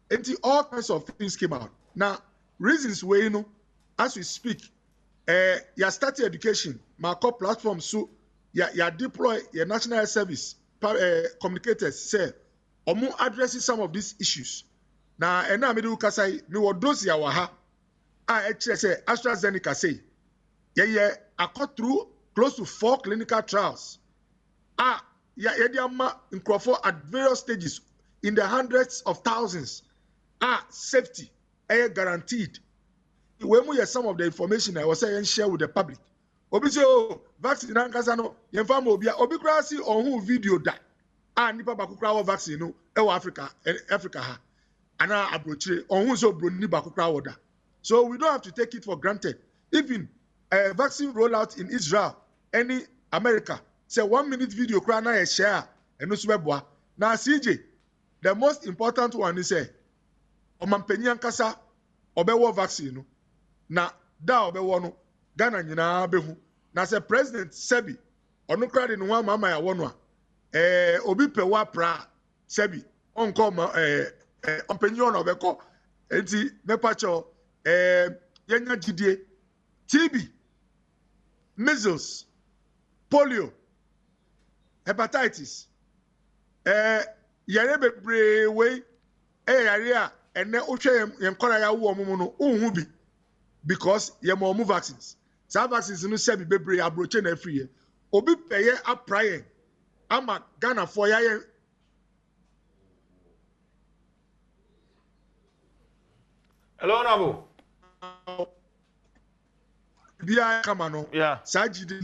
Until all kinds of things came out. Now, reasons where as we speak, you start education, my core platform, so you deploy your national service communicators say, addressing some of these issues. Now, and now me do kasai, me wo dosi ya waha. I say AstraZeneca say, I got through close to 4 clinical trials. At various stages in the hundreds of thousands. Safety, guaranteed. When we have some of the information I was saying share with the public. Obi say, oh, vaccine ankasa no, yemfa mo bia obi kura si on who video da. Nipa ba kura vaccine no, Africa ha. Ana abrochire on who so bro ni ba kura da. So we don't have to take it for granted. Even a vaccine rollout in Israel, any America, say 1 minute video kura na e share eno so beboa. Na CJ, the most important one is say omampanyi ankasa obewo vaccine no. Na da obewo no Ghana nyina behu na say President Sebi onu kra de no wa mama ya wono a obi pewa pra Sebi onko ompanyi ono obeko enti mepa cho yenya gidie TB, measles, polio, hepatitis yare bebre we yare a ene ohwe yenkora ya wo omumu no unhu bi because ye mo vaccines. Some vaccines no se bi bebre abroche na free ye. Obi peye apraye ama Ghana for ya ye. Hello Nabo. Bia kama no. Yeah. Sajidi.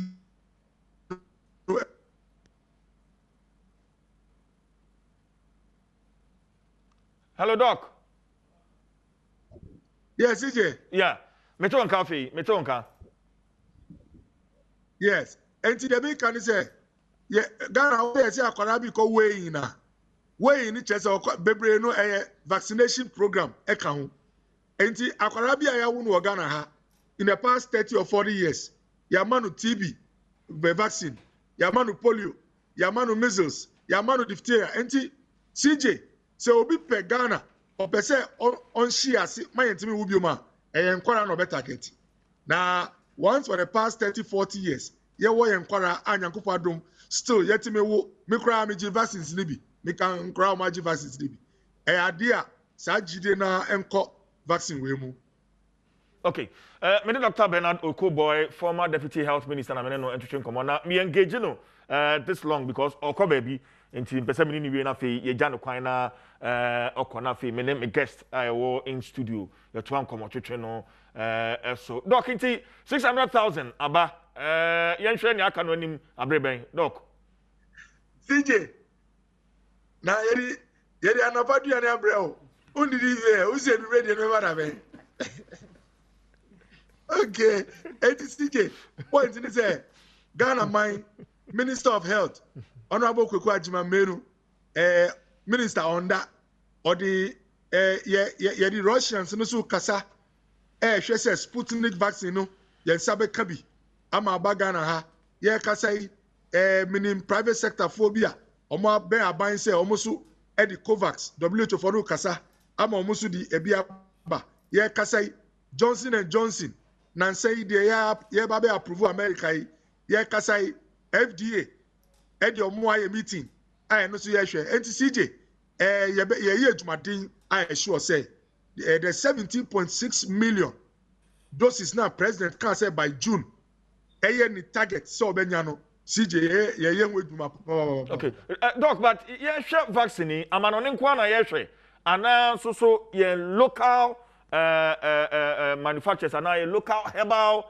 Hello Doc. Yes, CJ. Yeah. Meto nka. Yes. Enti the big can say, yeah, Ghana we say akwara bi ko weighing na. Weighing ni chese bebre no vaccination program e ka ho. Enti akwara bi aya wo no Ghana ha in the past 30 or 40 years. Yamanu TB vaccine, yamanu polio, yamanu measles, yamanu diphtheria. Enti CJ se obi pe Ghana o pe se on share si mayentimi wo bioma enkwara no better get. Now, once for the past 30, 40 years, ye wo enkwara anyankopɔ adom still yetimi wo me kra me gi vaccines ni bi me kan kra ma gi vaccines ni bi ade a sa gide na enko vaccine we mu. Okay. Me Dr. Bernard Okoboy, former Deputy Health Minister, na me no entwetwe nkomo na me engage no this long because Okobaby nti mpese me ni wie na fe ye gya no kwan na okona fe me me guest I wo in studio ye to nkomo twetwe no so doc nti 600,000 aba ye nhwe ni aka no anim abreben doc CJ na yeri anapadu ya ni abreo undidi ye uzi ebi ready no ba na be. Okay, CJ, point in say Ghana my Minister of Health, Honorable Kweku Ajima Meru, Minister on that, or the the Russians no so kasa, she says Sputnik vaccine no, sabe kabi, ama Ghana ha, kasa minim private sector phobia, omo be aban say almost the COVAX, WHO for no kasa, ama almost the ebia ba, kasa Johnson and Johnson. Nancy de ye babe approve America ye kasai FDA e de omo meeting I no so ye hwe enti CJ ye adwumaden I sure say the 17.6 million doses now president can say by June any target so obenya no CJ ye adwuma. Okay doc but ye hwe vaccine amano ne kwa na ye hwe ana so ye local manufacturers and now local herbal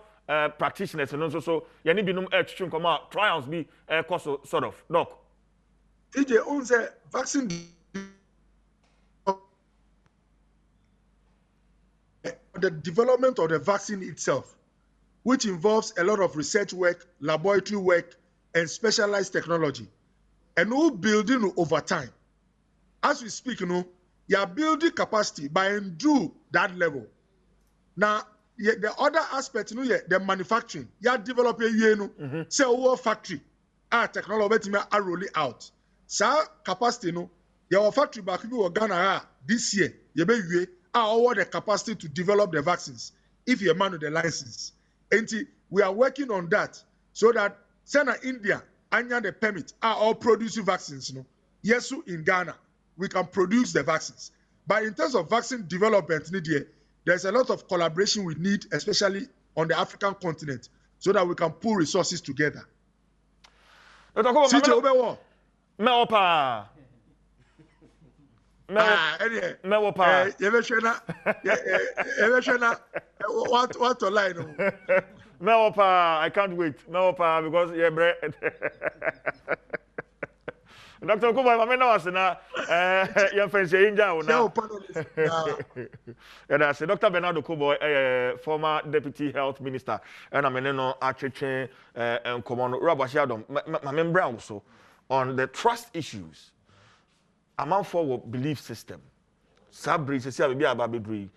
practitioners and also so yani binum twetwe nkomo trials be cost sort of doc TJ on say vaccine the development of the vaccine itself which involves a lot of research work, laboratory work and specialized technology and all building over time as we speak you are building capacity by and do that level. Now, the other aspect, the manufacturing, you are developing, say, our factory, technology, are rolling out. So, capacity, your factory back in Ghana this year, you may our the capacity to develop the vaccines if you man the license. And we are working on that so that Sena India, Anya the permit, are all producing vaccines. Yes, in Ghana. We can produce the vaccines. But in terms of vaccine development, there's a lot of collaboration we need, especially on the African continent, so that we can pull resources together. Dr. Kobo, Meopa. What to lie? Meopa, I can't wait. Meopa, because yeah, bread. Dr. Kobo, I mean, your friends in Jawa now. Yeah, that's Dr. Bernardo Kobo, former deputy health minister, and I'm in actually and command Robert Adom, my member also on the trust issues. Among forward belief system. Sabri se sia bia babedri.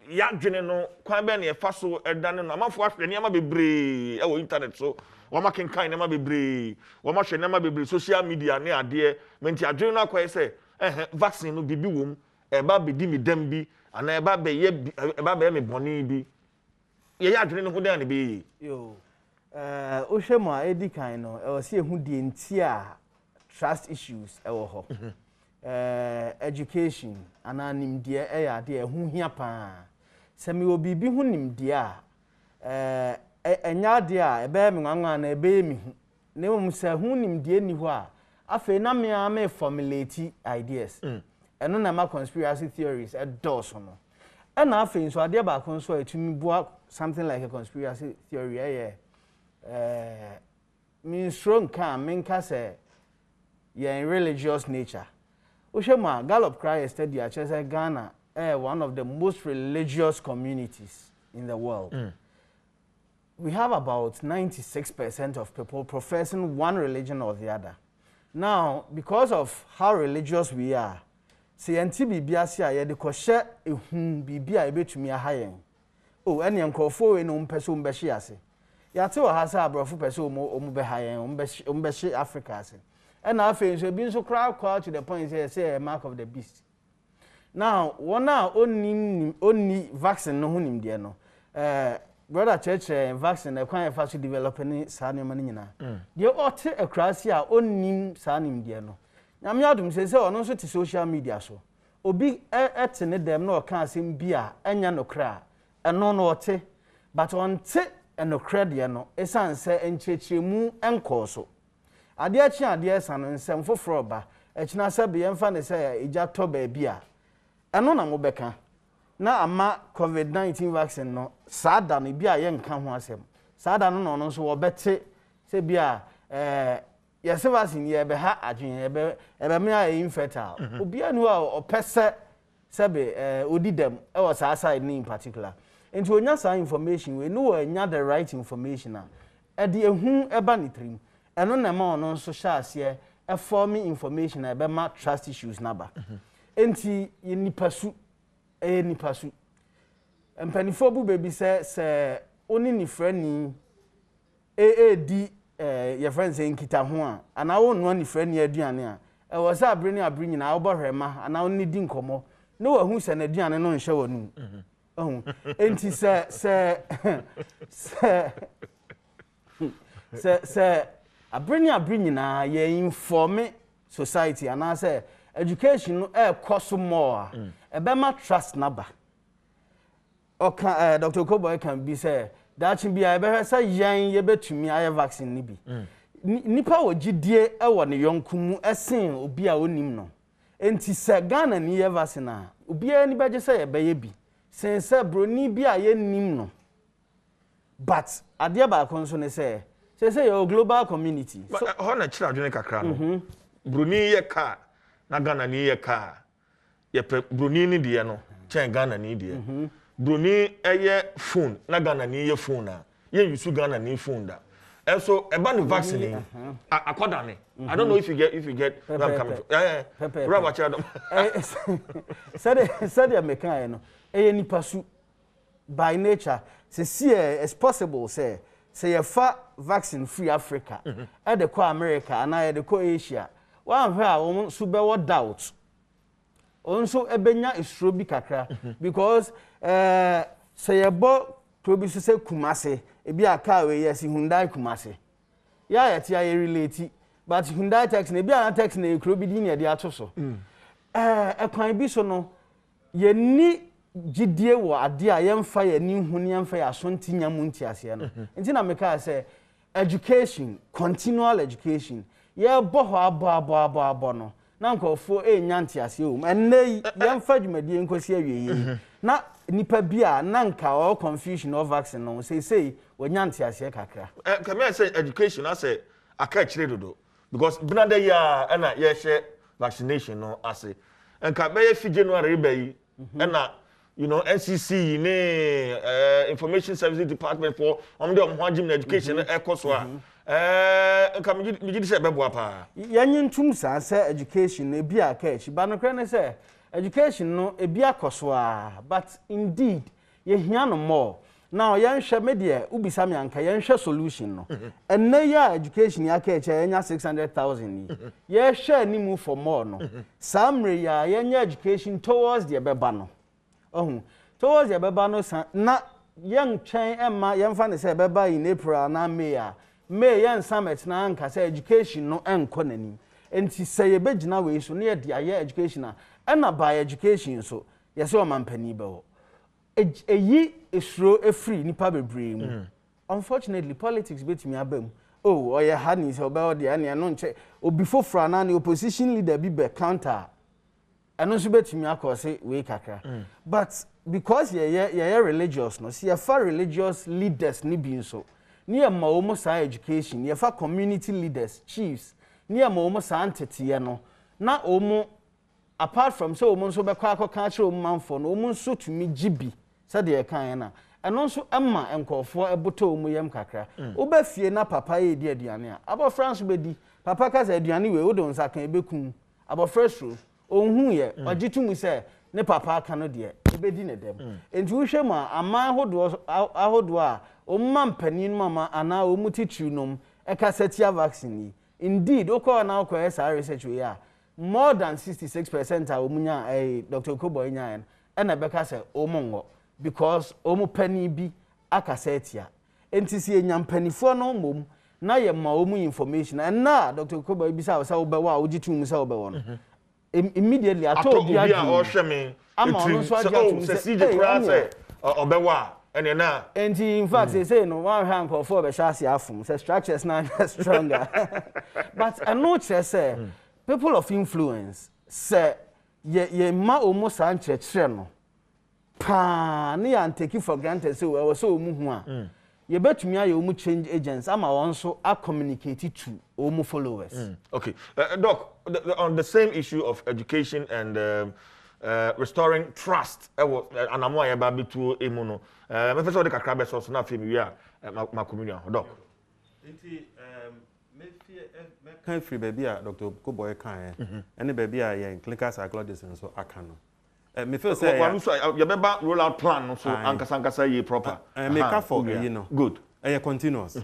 Ya dwene no kwan be na e fa so edane no amafo ahwe ne ma bebre e wo internet so wo ma kenkan ne ma bebre wo ma hwe ne ma bebre social media ne ade menti adwene no akoye se vaccine no bibi wom e ba bedi mi dam bi ana e ba be ye e ba be me boni bi ye ya adwene no ho dan ne be yo o hwemo a edi kan no e wo se ehu die ntia trust issues ewo ho education ananimdie eyade ehu hia pa se me obibi hu nimdie a enyade a ebe me nwanwa na ebe mi hu ne mo se hu nimdie ni ho a afi na me formulate ideas eno na ma conspiracy theories edoso no na afi nso ade ba kon so etumi bua something like a conspiracy theory me strong can menka se in religious nature. Ushema Gallup cry study at Ghana, one of the most religious communities in the world. We have about 96% of people professing one religion or the other. Now, because of how religious we are, CNT Bibiasia ye de koshe ehun bibia ebetumi ahayen. Oh, ene nkofo we no mpese umbeshi ase. Yate wa hasa abrofo pese omu behayen, umbeshi Africa ase. And I feel so being so crowd to the point say a mark of the beast. Now, one now only vaccine no hunim dear no. Brother Church vaccine a quite fast developing Sani Manina. You ought a crasia only Sanim dear no. Now, Yadum says so no to social media so. Obi at them no can't seem beer and no cra and no te, but on te and no crediano, a son say and chechimu and corso. Adia chi adia san nsem foforo ba echina se be yemfa ne se eja to ba bia eno na mo beka na ama covid-19 vaccine no sada no bia ye nka ho asem sada no no so wo bete se bia yese vaccine ye be ha adwen ebe me a infertile obi anu a opese se be odidem e wo sa side ni in particular enti onya sa information we no anya the right information a de ehun eba ni trim eno na ma ono so sha ase e forming information e be ma trust issues naba enti ye nipasu empanifo bu baby se oni ni frani di your friends say nkita ho a ana wo no ni frani aduane a e wo sa abre ni abre nyina wo bohwema ana oni di nkomo no wa hu se na aduane no nhye wonu enti se abre nyina ye inform society and I say education cost more e be ma trust naba oka Dr. Kobo can be say that be I be say yan ye betumi aye vaccine ni bi nipa wo gidie e wo ne yonkumu esen obi a onim no enti se Ghana ni ye vaccine a obi a ni beje say ye be ye bi sense broni bi a ye nim no but ade ba konso ne say your global community. So how chira adwene kakra no. Bruni ye ka na Ghana ni ye ka. Ye Bruni ni de no, chen Ghana ni de. Bruni eye phone na Ghana ni ye phone na. Ye use Ghana ni phone da. And so about the vaccine accordingly. I don't know if you get where I'm coming from. Yeah. Robert Adom. Said the mekan no. Ni pasu by nature. See it's possible say you fa vaccine free Africa e de ko America and e de ko Asia wan hwe a won so be what doubt on so ebenya isro bi kakra because say you bo to bi so say Kumase e bi aka we yes Hyundai Kumase ya yet ya relate but Hyundai tax na bi an tax na ekro bi di na de ato so e kwan bi so no ye ni gidie wo ade a yemfa ye ni hu ni yemfa ya so ntinya mu ntiase no nti na meka say education continual education ye bo ho abo no na nkofo enya ntiase o enne yemfa dwumadie nkosi awie na nipa bia na nka o confusion of vaccine no say wonya ntiase kakra can I say education I say aka chire dodo because binada ya na ye share vaccination no ase nka be fi January be yi na you know NCC ne information services department for the hwagim education ekoso a nka me gidi se bebo apa yanyi ntum sa se education e bia ka echi ba no kra ne se education no e bia koso a but indeed ye hia no more now yan hwe media ubisa me anka yan hwe solution no enne ya education ya ka echi yanya 600,000 ye hwe ni mu for more no samre ya yanya education towards the beba no towards the beba no na yan twen emma yan fa ne se beba in April na May a May yan summit na anka se education no enko nani enti se ye begina we so na ye dia ye education a na by education so ye se o mampani be ho eyi esuro efree nipa bebree mu unfortunately politics betimi abam oh oye hani se oba ode ane no nche obi fofra na ne opposition leader bi be counter eno so betimi akose we kakra but because ye religious no see ye fa religious leaders ni bi nso ni ye ma omo sa education ye fa community leaders chiefs ni ye ma omo sa antete no na omo apart from so omo nso be kwa ka kire omo manfo no omo nso tumi gibi sade ye kan na eno nso amma enkofo eboto omo yem kakra oba fie na papa ye di aduane a abo France be di papa ka za aduane we odo nsa kan ebekun abo fresh ro onhu ye ogitum se ne papa aka no de ebedi ne dem enti wo hwe ma ama ahodo a omma mpanin mama ana omu titru nom eka setia vaccine indeed okọ na okọ esa research we ya more than 66% a omunya Dr. Koboy nya na beka se omongo because omu pani bi aka setia enti si enya mpanifo no mom na ye ma omu information and na Dr. Koboy bi sa wo be wa ogitum sa wo be wo no immediately ato bi a o hwe me ama no so adia se si je kra se obewa ene na and in fact they say no one hand for be shasi afum say structures na stronger but I know say people of influence say ye ma omo san chire no pa ne ya take for granted say we so omu hu a ye betumi aye omu change agents ama won so a communicate to omu followers okay doc on the same issue of education and restoring trust anamo ya ba bitu emu no me fese ode kakra be so na afemi wi a ma communion doc nti me kan free baby a Dr. Koboy kan ene baby a ye clinical psychologist so aka no me feel say you beba roll out plan no so ankasa ye proper me ka for you know good continuous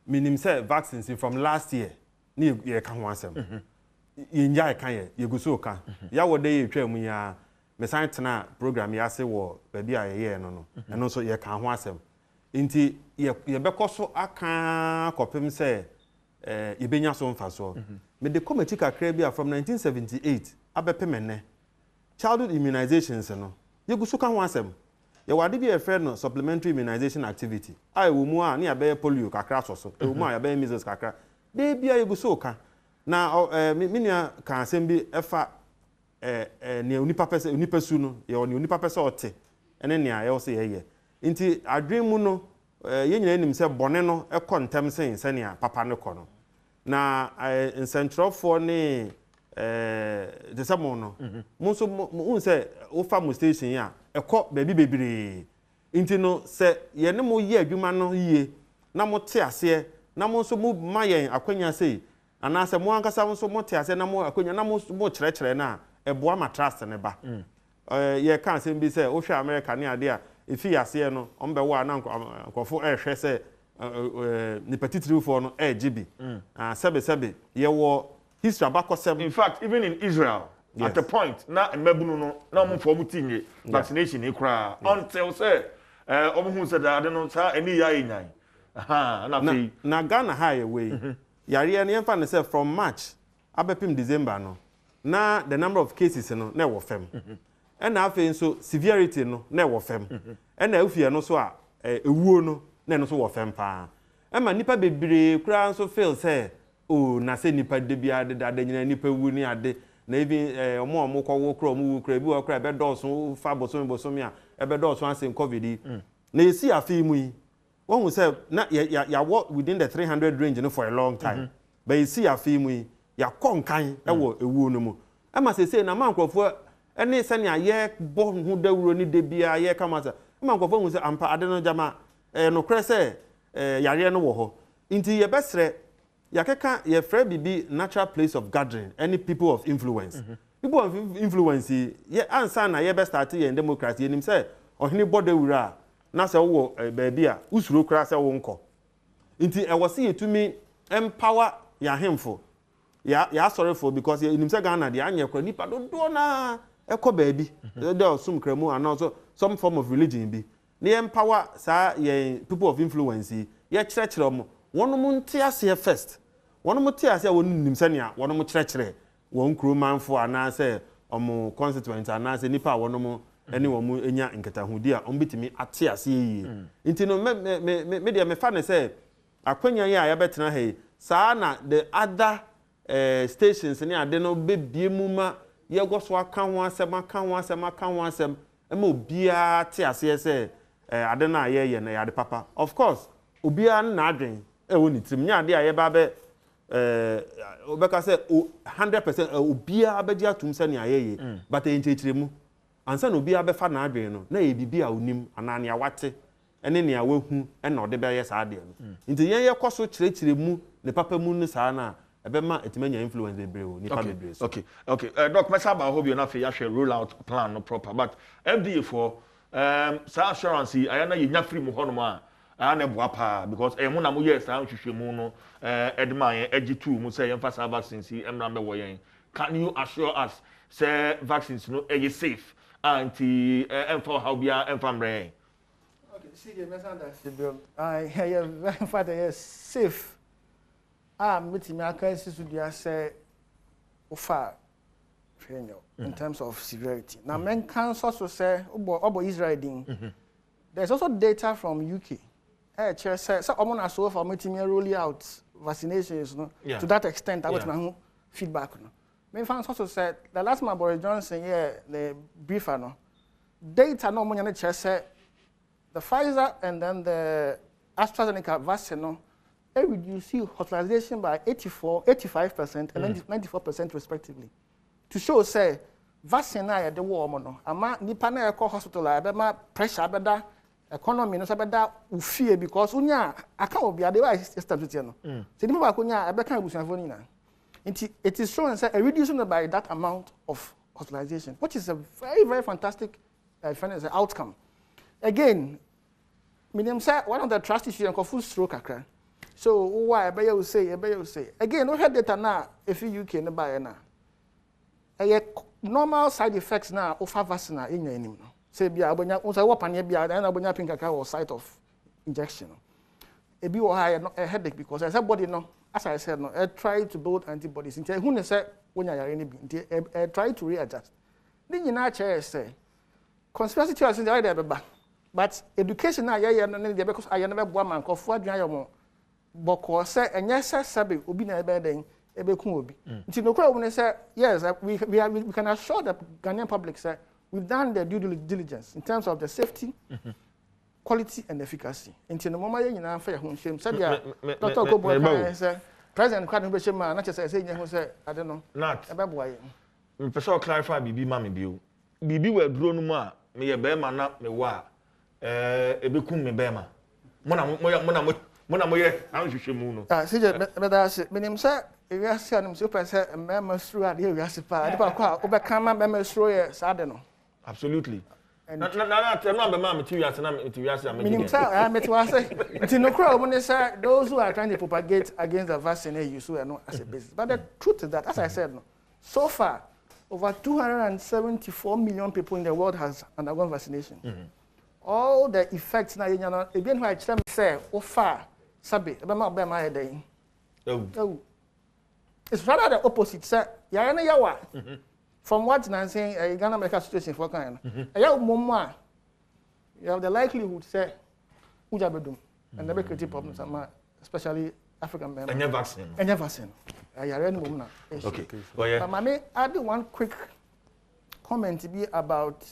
meaning say vaccines from last year ni ye ka ho asem nya kan ye gu so ka ya wo dey twa mu ya me san tena program ya se wo baby a ye no eno so ye ka ho asem nti ye be koso aka kopem say ye benya so mfa so me de committee kakra bi from 1978 abepemene childhood immunizations no ye gu so ka ho asem ye wade bi e friend no supplementary immunization activity ai wo mu a na ya be polio kakra so wo mu a ya be measles kakra de bia ye gu so ka na minia kan asem bi efa ne unipa pese unipa su no ye oni unipa pese ote ene ne aye wo se ye nti adwen mu no ye nyina nim se bone no ekọ ntem sen se ne papa ne kọ no na nsentrofo ne de samo no mu so mu se wo fa mu station ya ekọ baby bebere nti no se ye ne mo ye adwuma no yie na mo te ase na mo so mu mayen akwanya sei ana se mo ankasa mo so mo te ase na mo akwanya na mo kyerɛkyerɛ na eboa ma trust ne ba ye kan se bi se wo hwɛ America ne ade a efi yase no ombe wo na nkofo hwɛ se ni petitiri fo no GB sebe ye wo history abakosem. In fact, even in Israel, yes, at the point na mabunu no na mo for mutinye vaccination e kra until say omo said that no sa any ya enyan na Ghana high away yare ne yemfa ne say from March abepim December no na the number of cases no na wo fem and na afi nso severity no na wo fam and na afie no so a ewuo no na no so wo fam pa ema nipa bebre kura nso feel say oh na se nipa de bia de da nyina nipa wu ni ade na even omo kọ wo kra omo wu kra bi wo kra be dọọso fa bosomi a e be dọọso asen covid na esi afi mu yi won say na ya work within the 300 range no for a long time but esi afi mu yi ya konkan e wo ewu no mu e ma se na man krofo ene se ne aye bo hu dawuro ni de bia ye kama sa e ma krofo hu se ampa ade no jama no kra se yare no wo ho inti ye besre yakeka ye frɛ bibi natural place of gathering any people of influence people of influence ye ansa na ye be start ye democracy enim say ohini bodawura na se wo baabi a usuro kra se wo nko nti e wo se yetumi empower ya hemfo ya sorry for because enim say Ghana de anye kra nipa dodo na ekọ baabi de osum kramu and also some form of religion bi na empower sa ye people of influence ye kyerɛkyerɛ mo wonom nte ase first wonom te ase wonom nimsania wonom kyerɛkyerɛ won kromanfo anase omo constituent anase nipa wonom ene womu enya nketahudi a ombitimi ate ase yi nti no me dia me fa ne say akwanya yi a ya betena he saa na the other stations ne ade no bebie mu ma ye goso aka ho asem ema obia te ase say ade na ye na ya de papa of course obia na adwen woni trim nya ade a ye ba be obeka say 100% obia abeji atum se ne ayeye but enchechiremu ansa na obia be fa na adwen no na ye bibia onim ana ne awate ene ne awahu ena ode be ye sa ade no nti yen ye koso chirechiremu ne papa mu ne sa na ebema etimanya influence bebre o nipa bebre so okay doc mesa ba hobi na fe ya hwe roll out plan no proper but FDA for sa assurance ayana ye nya free mu hono ma ana boapa because mo na mo yes an hwehwemu no edman ag2 mo say emphasize vaccines emna me wo yen can you assure us say vaccines no are safe anti emfa how bia emfamre okay see the misunderstanding I hear father yes safe metimi aka sisu dia say ofa trainyo in terms of severity now men can also say obo Israel din there's also data from UK say someone has so for me rolling out vaccinations to that extent I want my feedback no me fans also said the last my Boris Johnson the briefer no data no money say the Pfizer and then the AstraZeneca vaccine no reduce hospitalization by 85% and then 94% respectively to show say vaccine na the war no ama nipa na call hospital a be ma pressure beda economy no sabeda ufie because unya aka obi ade wa system to no se nipa ba ko nya ebe kan abusuafo ni na it is shown say a reduction by that amount of hospitalization which is a very fantastic outcome again medium say one of the trust issues and full stroke akra so why ebe you say again no head data na if UK no buy na normal side effects na of vaccine na enya enim no say bia obonya o say wopane bia na obonya pinkaka or site of injection e bi wo high a headache because I said body no as I said no try to build antibodies until who say wonya yare ni bi try to readjust ni nyina che say conspiracy theories in the idea beba but education na ye no dey because I never boa man ko fu adwan yo boko say enye say sabe obi na ebe den ebe kun obi nti no kura we say yes we can assure the Ghanaian public say we've done the due diligence in terms of the safety quality and efficacy nti no mama ye nyina fa ye ho nshem say dia Dr. Kobo kan say president kwadu be shema na che say nye ho say ade no ebe boa ye me person clarify bibi ma me bio bibi we duro no mu a me ye be ma na me wa ebe kun me be ma mo na mo ye an hwehwemu no see better say menim say we are say anim so person mema suru ade we are pa ade ba kwa obeka ma mema suru ye sade no absolutely na be ma materials na materials am menim say materials say nti no kra omo ne say those who are trying to propagate against the vaccine you so no as a basis but the truth is that as I said no so far over 274 million people in the world has undergone vaccination all the effects na yenya no ebien ho a kire me say o fa sabe ebe ma ye den it's rather the opposite say ya na yawa from what I'm saying, Ghana medical situation for kind. Yeah, mama, you have the likelihood say, uja bedum, and never create problems, especially African men. And your vaccine. And your vaccine. I already know. Okay. Well, yeah. But I add one quick comment to be about.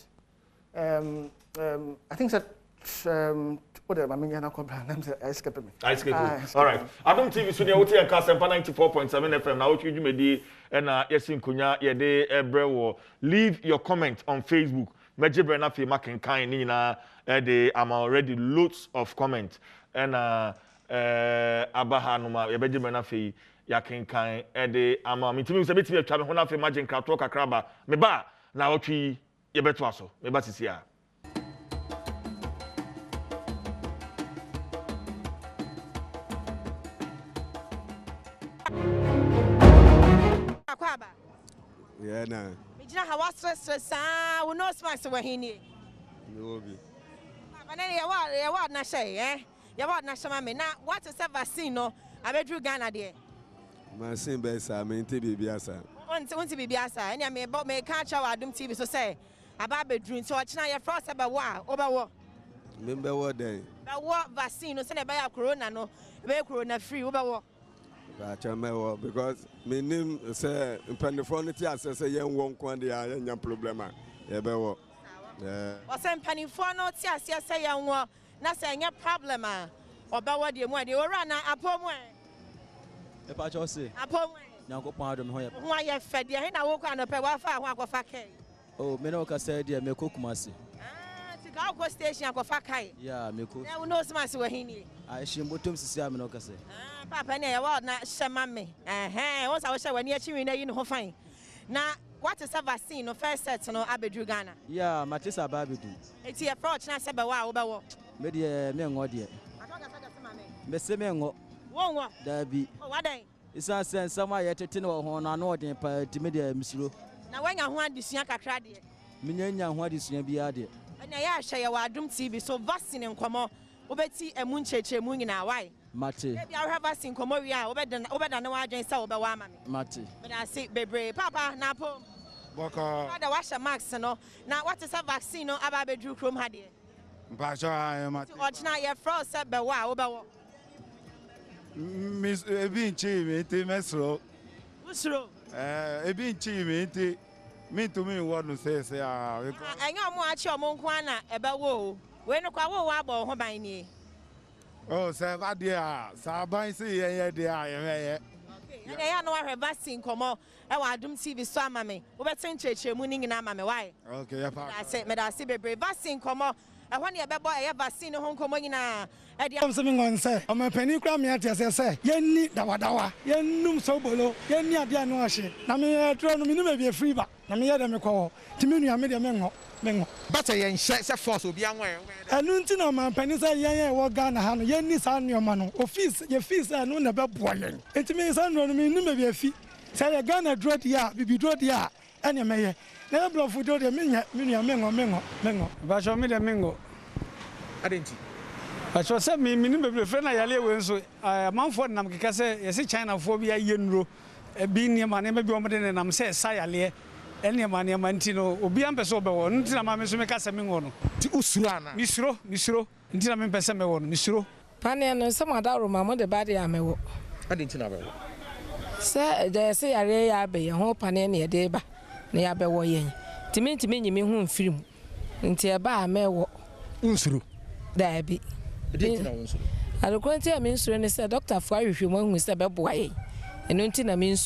I think that. Whatever, I mean, I escape me. All right. Adom TV, so you are casting 94.7 FM. Now, what you may do, and yes, in Kunya, ye de ebrewo. Leave your comment on Facebook. Major Brenna fi making kind nina. I'm already loads of comments. And Abahanuma, ye Major Brenna fi yakin kind. I'm meeting you. Sabiti me travel. Hona fi imagine crowd talk akraba. Meba. Now what we ye betu aso. Meba sisia. Yeah, nah. Mijina hawa stress we no smacks we hini. No be. Banani ya wa na shay ya wa na shama me na what is vaccine no abedru Ghana de. Vaccine be sa me nti bibia sa. Wonti bibia sa enya me ka cha wa Adom TV so say aba bedru nti o china ya frost aba wa obawo. Me be wo den. Be wo vaccine no say na be ya corona no be corona free obawo. Because my name say Penifronity as say young one quantity and problema. Ebewo. Or some Penifrono tia say young one, not saying a problema. Or Bawa de Moy, or run a poem. A patch or say, a poem. Now go pardon why you fed your hand. I walk on a pair of fake. Oh, Menoka said, dear, me cook mercy. Go station of Fakai. Yeah, me cook. No, no, smash where he need. I should bottom to see Menoka say. Papa, near what not shamame. Once I was when you're chewing, you know, fine. Now, what is a vaccine of first set no Abedru Ghana? Yeah, Matissa Babidu. It's your approach, not about wow. Maybe a man or dear. Mr. Mengo. Won't there be. What day? It's not saying somewhere yet to tin or horn or not in Timedia, Miss Ro. Now, when I want this young crady, Minya, what is your beard? And I share our Adom TV so vaccine and come on. Obeti a moonche moon in our way. Mate. Maybe I have us in Comoria, over than no agent saw by Wammy. Mate. But I say, baby, Papa, Napo. Boka. The washer marks, no. Now, what is a vaccine or about Bedru Chrome had it? Basha, I am at Watch now your frost said by wow. Miss Ebin Chi, Mesro. What's wrong? Ebin Chi, me to me, what to say, I know much your Monkwana about woe. When a quawo wabo home by me. Oh, sir, dear, Sabai say, yeah, dear, and I know I have vaccine come on. I Adom TV so mammy. Over church mooning in Amame. Why? Okay, I said, Madam Sibe, vaccine come on. I want your baby, I have vaccine home coming in. I'm something on say, I'm a penny cram yet, as I say, Yenni, Dawadawa, Yenum Sobolo, Yenni Adianoshi. Namia Tron, may be a free back. Namia Demiko, Timini, I made a mengo. But I ain't shakes a force will be young. And Nuntino man, Penisa, Yan, or Ghana, Yenni, son, your man, or fees, your fees are known about boiling. It means I don't mean maybe a fee. Say a Ghana dread ya, be dread ya, and you may. Never blow for the Mengo. But show me the Mengo. I didn't. But you said me, minimum friend, I live so a month for Namkase, yes, China phobia yenro, a being near my name, maybe and I'm say, Sayale, any money, Mantino, Obiam Pesoba, until I'm to make us a mingon. To Usurana, Misro, until I'm in Pesamon, Misro. Panny and some other room, the body I may walk. I didn't know. Sir, they say a ray abbey, a whole panny near Deba, near Bewayen. To me, you film. Until a bar may walk. Unsuru. There be. I don't want to mean, and said, Doctor, for if you want Mr. Boy, and until I mean,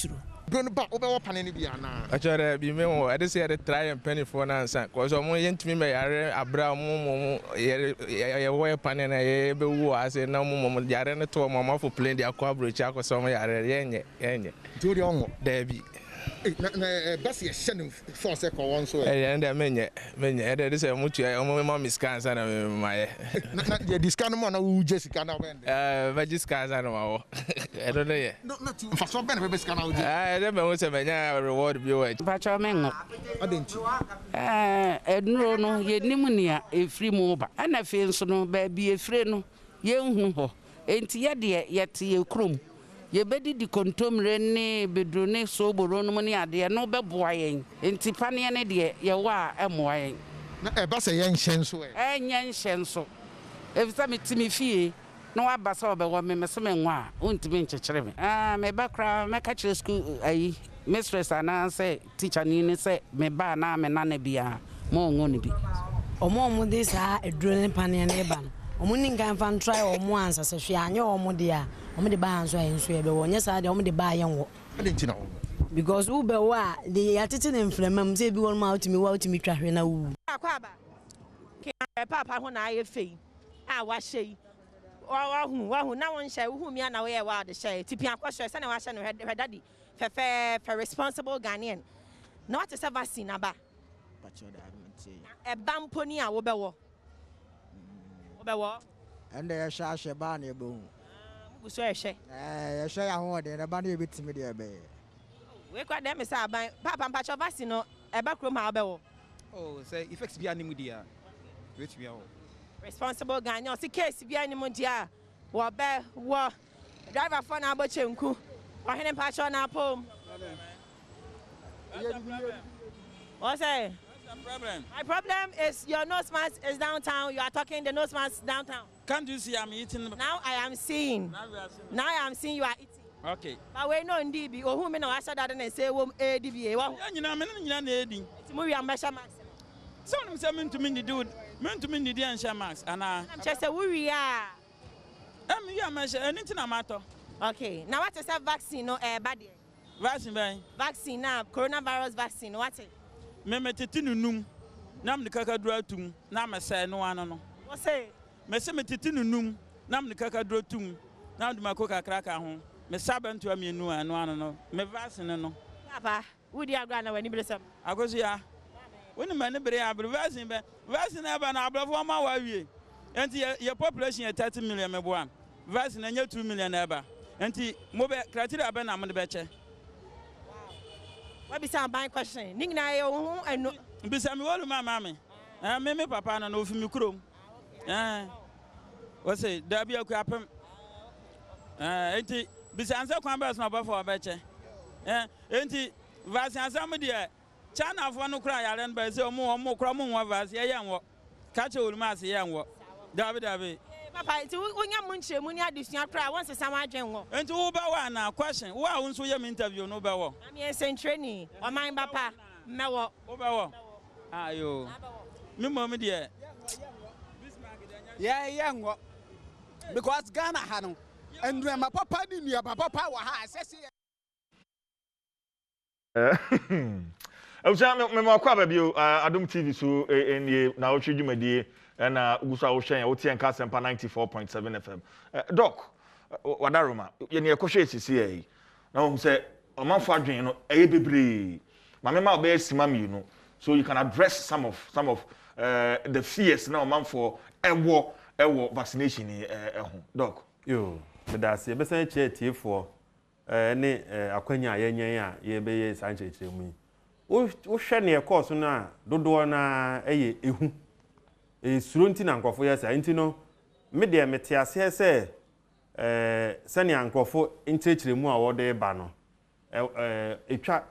Going back over Panini Biana. I try to be more. I just had a try and penny for an answer. Because I'm going to me, a brown momo, a way pan and a baby. I say, no moment, Yarena to Mamma for playing the aquabridge, I was somewhere. Do the own Debbie. Bessie, sending for a second one so. And I mean, there is a much mommy's cans and my discount money who Jessica now. But this cans I don't know. Not for so many babies can out. I don't know what's a man reward viewer. Pachamengo. I didn't. No, ye pneumonia, a free mobile. And I feel so no baby a friend, young ho. Ain't yet, yet ye crum. ye bedi di kontomre ne bedrone so boro no ne ade no beboa yen enti pane ne de ye wa emoa yen na e ba se yen hyenso yen hyenso efisa metimi fie no wa ba so be wo me so me nwa ontimi nchekere me me ba kra me ka chere school ayi mistress ana say teacher ni say me ba na me na na bia mo ngo ni bi omo de sa edrone pane ne ba no omo ni ngan fan try omo ansa se hwe anya omo de a omo de ba anso enso e be wo nya sa de omo de ba yen wo ade ntina because ube wa de yatete ne mframa mse bi won ma utimi twa hwe na wu akwaba ke papa ho na aye fei a wa hye wa hu na won hye hu mi na wo ye wa de hye tipi akwohye se na wa hye no hedadi fe responsible Ghanaian na what is a vaccine aba e bamponi a wo bewo and they share ban e bo mu so e hye ye hye ya ho de na ba na e bitimi de be we kwa dem say aban papa mpacho vaccine no e ba krom ha bewo oh say effects bi animu dia wait me out responsible Ghanaian si case bi animu dia wo be wo driver for na abochenku o hene mpacho na pom what's that problem? My problem is your nose mask is downtown. You are talking the nose mask downtown. Can't you see I'm eating? Now I am seeing. Now I am seeing you are eating. Okay. But we know DB or who me know I said that and say ADB. Well, you know, I'm eating. It's movie and measure max. Someone said meant to me the dude, meant to me the and share max. And I'm just a we are. I'm measure anything a matter. Okay. Now what is a vaccine? No body. Vaccine now, coronavirus vaccine. What's it? Me metiti num nam de kakadura tum na me say no ano no what say me say metiti num nam de kakadura tum na de makoka kraka ho me sabantu amienu ano ano no me vaccine no papa wudi agra na wani blesam agoso ya woni mani bere abro vaccine aba na abrafo ma wa wie enti your population is 30 million me boa vaccine anya 2 million eba enti mo be criteria aba na mo de be che what be some buying question? Ning na yo and be some wolu mama me. Me papa na no fi mi krom. What say da bia ku apem. Enti be some say kwan be so ba for ba che. Enti vaccine asam de China fo no kra yare no ba say omo kra mo wa vaccine ye yanwo. Ka che wolu ma se ye yanwo. Dabi. Papa, enti wonya mo nche mu ni adusua kra won se sam adwen wo. Enti wo ba wa na question. Wo a won so ye me interview no ba wo. Am ye sen training. O man papa, mewo. Wo ba wo. Ayo. Me mom de. Yeah, ngo. Because Ghana ha no. Endu ma papa ni nua papa wa ha asese. Me ma kwa ba bio Adom TV so enie na wo twedwumadie na ugusa wo hwen ya wo tie nka sempa 94.7 FM doc wadaroma ye ne ekohwe esisi yi na wo say omanfo adwen no eye bebre ma me ma oba esima mi no so you can address some of the fears na omanfo ewo vaccination ho doc yo bedase be san che tiefo ne akwanya yenyen a ye be ye san che mu wo hwe ne course na dodo na eye ehu suro nti na nkofo yesa nti no me de metiase se sani ankofo ntirechiremu a wode ba no etwa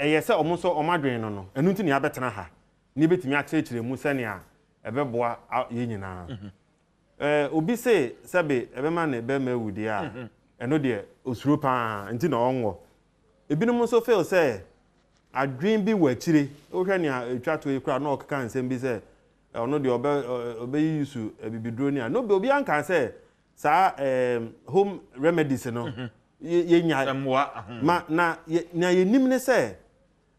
yese omonso omadwen no enu nti ne abetena ha ni betimi atirechiremu sani a ebeboa ye nyina obi se sebe ebema na ebe ma wudi a eno de osuro pa nti na onwo ebinum so feel say adwen bi wachire ohwe ne etwa to ekura na okeka nsem bi se ono de obe yusu bibidro ni a no be obi anka se sa home remedies no ye nya ma na yenim ne se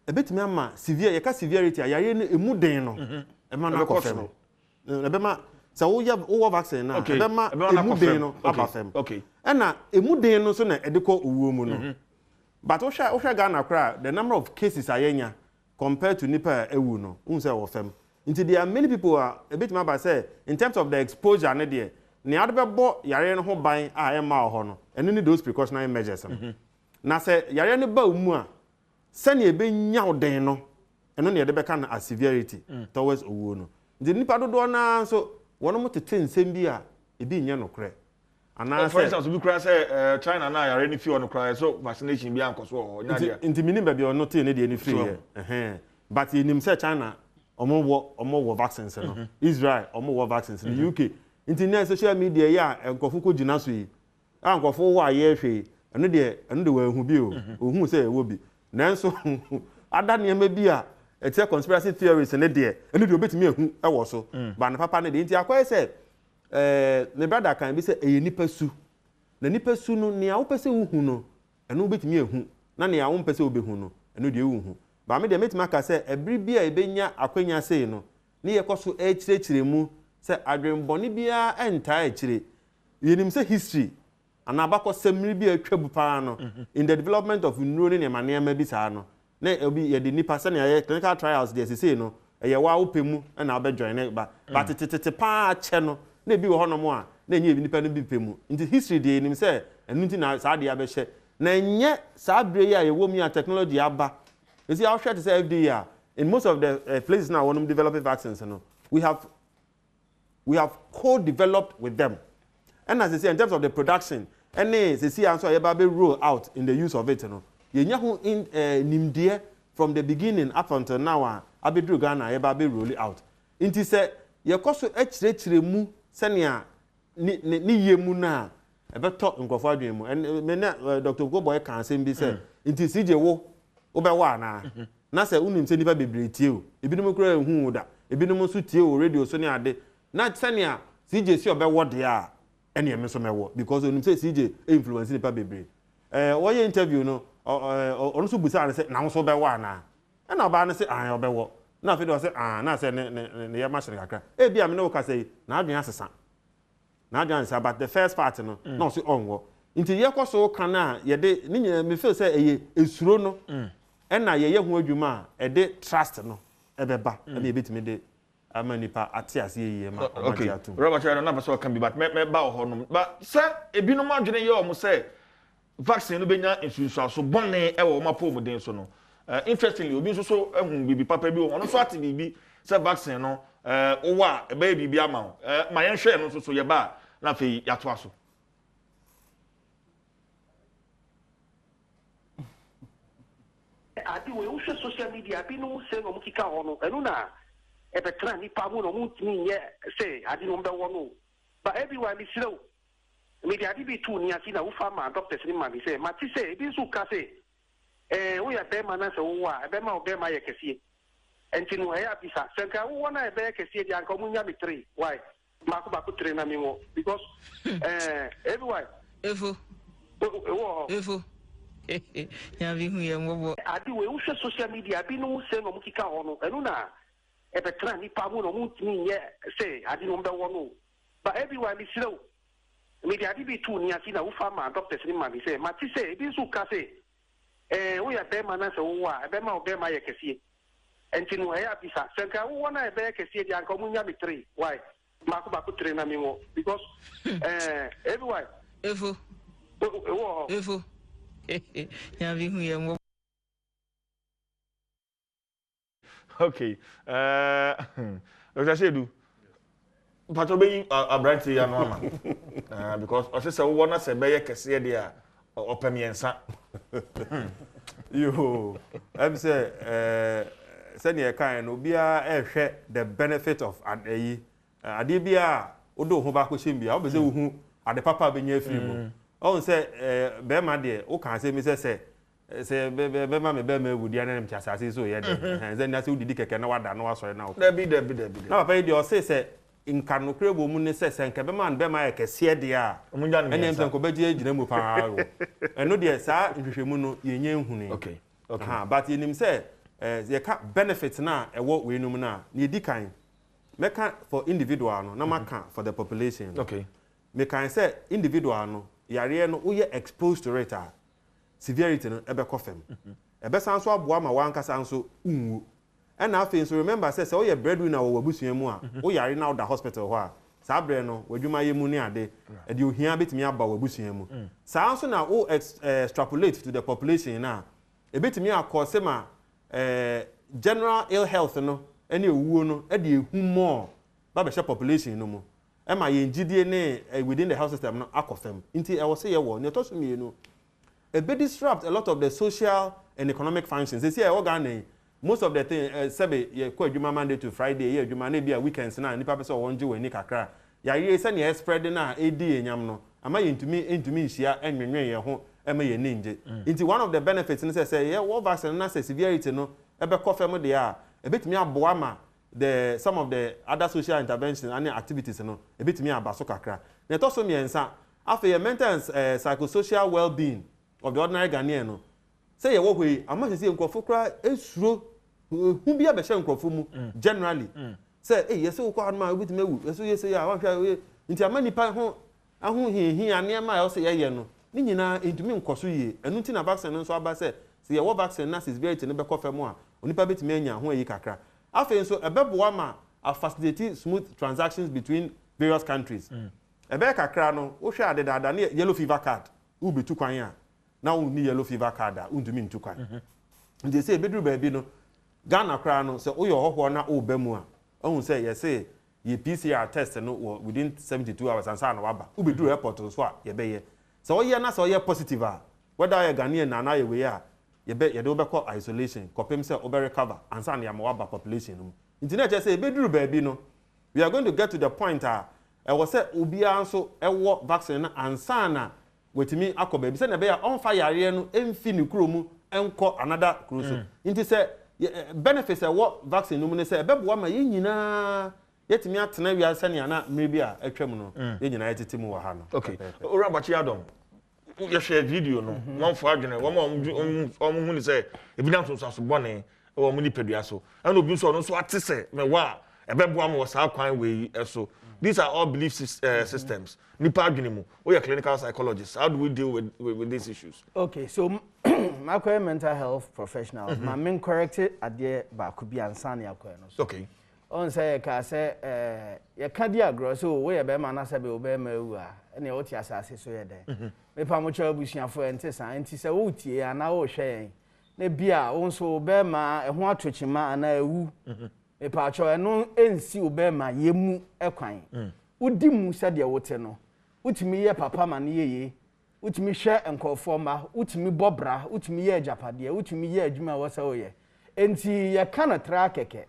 ebetimi ama severe ye ka severity ayare ne emu den no ema na akofem ebe ma sa wo vaccine na ebe ma emu den no abafem okay na emu den no so na edekọ owuo mu no but osha Ghana kra the number of cases ayenya compared to nipa ewu no unse wo fem nti there are many people a bit ma say in terms of the exposure ne there ne adbebo yare no ho ban a ema ho no eno ni those precautionary measures na say yare ne ba mu a sane ebe nya oden no eno ne de ka na a severity towards owo no nti nipa dodo na so wono mo tete nsem bi a ebi nya no kre ana for instance we cry say China na yare ni fi on cry so vaccination bi ankoso o nya dia inti minim ba bi ono te ne de ni free but inim say China omo vaccines no Israel omo vaccines no UK inti na social media ya enkofo ko gina so yi ankofo wo aye hwe eno de wa hu bi o ohun say e wo bi nanso ada ne ma bi a ete conspiracy theories ne de eno de obetimi ehu e wo so ba na papa ne de inti akwai say me brother kan bi say e nipa su na nipa su no ne a wo pese wo hu no eno obetimi ehu na ne a wo pese obehu no eno de wo hu ba me de metima ka say ebri bia ebenya akwanya sei no ne ye koso e kirekire mu say adwenbone bia enta e kire yenim say history ana abakọ semri bia atwabu pa no in the development of neuro ne manema bi sa no na obi ye de nipa se ne ye clinical trials de sei no ye wa opemu na obejoin ne ba but tete pa che no na bi wo hono mo a na enye bi nipa no bi pemu nti history de yenim say enu nti na sa de abehye na enye sa bre ya ye wo mi a technology aba. You see, our to say FDA, in most of the places now, when we develop vaccines, you know, we have co-developed with them. And as I say, in terms of the production, and they see also about roll out in the use of it, you know. You know, in Nimdia from the beginning up until now, Abidru Ghana, about roll it out. Inti say, you cost to actually mu senia ni yemuna. About talk in Kofadrimu, and Dr. Goboy can say, inti CJ wo. Obewa na say unim se nipa bebre tie o ebinom kura hu da ebinom so tie o radio so ne ade na senia CJ si obewo de a ene em so mewo because unim se CJ influence nipa bebre wo ye interview no ono so busa na say na wo so obewa na na oba na say obewo na afi do say na say ne ye machine kakra e bia me no ka say na adwen asesa na adwen asesa but the first part no no so onwo nti ye kwaso kana ye de ni nyina me feel say eye esuro no na ye hu adwuma e de trust no ebeba na ye betimi de amanipa atiase ye ma okay Robert Chado na person can be but me ba ho no but say ebinom adwene ye o mo say vaccine no benya insusu so bonne e wo ma pom den so no interestingly obi so ehun bibi papa bi wo no so ati bibi say vaccine no wo wa e ba bibi ama ho ma yen hwe no so ye ba na fe yato aso adi we ushe social media bi no se no mukika hono enu na e be tra ni pa mu no mutimi ye se adi no be wono but everyone is slow media di bi tu ni asi na ufa ma doctors ni ma bi se ma ti se bi su ka se wo ya be ma na se wo a be ma o be ma ye kesie enti no e abisa se nka wo na e be kesie di anka mu nya mi 3 why ma ko ba ko 3 na mi wo because everyone efo ya vi hu ye ngobo adi we ushe social media bi no se no mukika hono enu na e be tra ni pa mu no mutimi ye se adi no be wono but everyone is slow media di bi tu ni asi na ufa ma doctors ni ma bi se ma ti se bi su ka se wo ya be ma na se wo a be ma o be ma ye kesie enti no e abisa se nka wo na e be kesie di anka mu nya mi 3 why ma ko ba ko 3 na mi wo because everyone efo ya vi hu ye ngobo okay Dr. Shedu pato be abrante ya no ama because o se wo na se be ye kese de a opemiensa yo I'm say send ye kan no bia ehwe the benefit of ayi ade bia odo ho ba ko shem bia o be se wo hu ade papa be nya free mu on say be ma de o kan say me say be ma me be ma wudi ana m chasase so ye de then na say wudi keke na wada na wasore na o Debi na papa de o say nka no krebo mu ne say nka be ma ye kese de a ene m ko be je gina mu pa ro eno de sa nhwehwemu no ye nya nhunu okay but enim say ye ka benefit na ewo we num na ne di kan meka for individual no na maka for the population okay me kan say individual no yare no we exposed to it severity no ebe kofem ebe san so aboa ma wan kasa nso unwu and na afi so remember say we breadwinner wo wabusuan mu a wo yare na da hospital ho a saa bre no wadwuma ye mu ni ade e de ohia betimi aba wabusuan mu saa nso na wo extrapolate to the population na e betimi akose ma general ill health no ene ewuo no e de ehu more ba be population no mu Emma ye within the health system no akofem. Inti I was say ye wo ne to so me no. A bit disrupt a lot of the social and economic functions. They say organ most of the thing sebe ye ko adwuma Monday to Friday ye adwuma na bia weekends na nipa pese won je wani kakra. Ya ye se ne spread na edi enyam no. Ama ye ntumi nhia enwenwen ye ho ema ye ninje. Inti one of the benefits ni say ye wo vaccine na severity no ebe kofem de a ebetimi aboa ma some of the other social interventions and activities no ebetimi abaso kakra. Na to so miensa afa ye maintenance psychosocial well-being of the ordinary Ghanaian no say ye wo hwe ama say nkrofo kra esuro hu bia be hye nkrofo mu generally say yes wo kwa ma obetimi ewu eso ye say ya wa hwa nti ama nipa ho ahu hi ane ma yo say ye no ni nyina entumi nkoso ye enu nti na vaccine no so aba say ye wo vaccine na severity no be kofa mu a onipa betimi anya ho yi kakra afa so ebeboa ma a facilitate smooth transactions between various countries ebe kakra no wo hwe adeda na yellow fever card wo betu kwan a na wo ni yellow fever card a undumi ntu kwan nti say bedru ba bi no Ghana kra no say wo yo hoho na wo ba mu a ohun say ye say ye PCR test no within 72 hours and say na waba wo bedru airport so a ye be ye so wo ye na so ye positive a whether ye Ghanaian na ye we a ye de wo be call isolation kopem say wo be recover and say na ya waba population no nti na say bedru ba bi no we are going to get to the point I was say obi anso ewo vaccine na ansa na wetimi akoba bi say na be ya on fire no emfi ni kromu enko another cruise nti say benefits ewo vaccine no mu ne say ebeboa ma ye nyina yetimi atena wi asa ne ana mrebi a atwam no ye nyina yetete mu wa ha no. Okay ora bachi Adom you share video no one for adwene wo hu ni say ebi na so so bone wo mu ni pedua so ana obi so no so ate say me wa ebeboa ma wo sa kwan we eso. These are all belief systems. Nipa adwene mu. We are clinical psychologists. How do we deal with these issues? Okay, so my mental health professional. My main corrected ade ba ku bi ansa na yakọ no. Okay. On say ka say ye ka dia agro so we be ma na se be obe ma ewu a na o ti asase so ye den. Me pa mo cha abusuafo ente san enti se wo tie ana wo hwe yen. Na bia wo nso be ma e ho atochima ana ewu. E pa cho eno ensi obema yemu ekwan udi mu sade wote no utimi ye papa ma ne yeye utimi hwe enkofo ma utimi bobra utimi ye ajapade utimi ye adwuma wose oye enti ye kana tra keke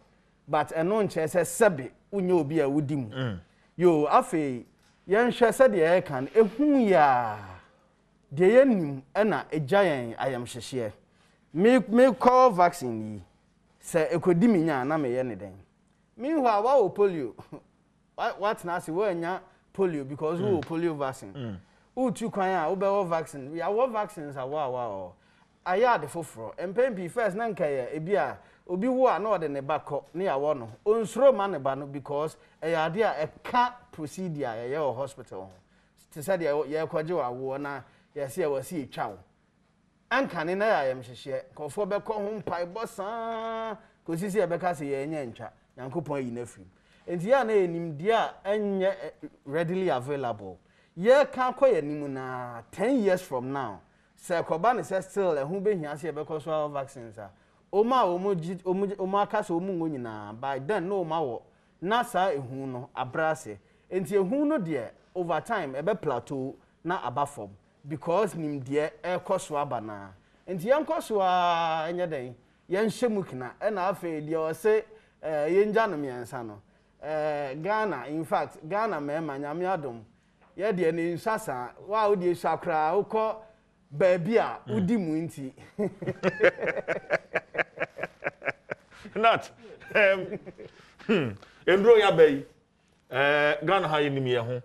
but eno nche se sebe unye obi a udi mu yo afi ye nhwe sade ye kan ehun ya de ye nim na ejayen ayam hyehye me call vaccine yi say ekodimi nya na me ye ne den meanwhile wa polio what na say we nya polio because we polio vaccine u tu kwan a we be vaccine we are vaccines are wa aya de foforo empempi first na nka ye ebi a obi wo a na ode ne bako na ya wo no onsuro ma ne ba no because e ya de a ka procedure ye hospital to say ye kwaje wa wo na ye se wa si etwa wo ankane na ya yam hyehye kofo be ko ho mpai bosa ko sisi e be ka se ye nya ntwa yankopon yi na firi enti ya na enim dia enye readily available ye ka koye nimu na 10 years from now se koba ne se still ehun be hia se be ko so vaccines a oma aka so omu nyina by then no ma wo na sa ehun no abrase enti ehun no de over time e be plateau na abafom because nim de e koso aba na enti yan koso a enye den yan hyemu kina e na afa de o se yenja no miensa no Ghana in fact Ghana me manyame adom ye de ne nsasa wa wo de sakra wo ko baabi a udi mu nti not endro ya bai Ghana ha yenim ye ho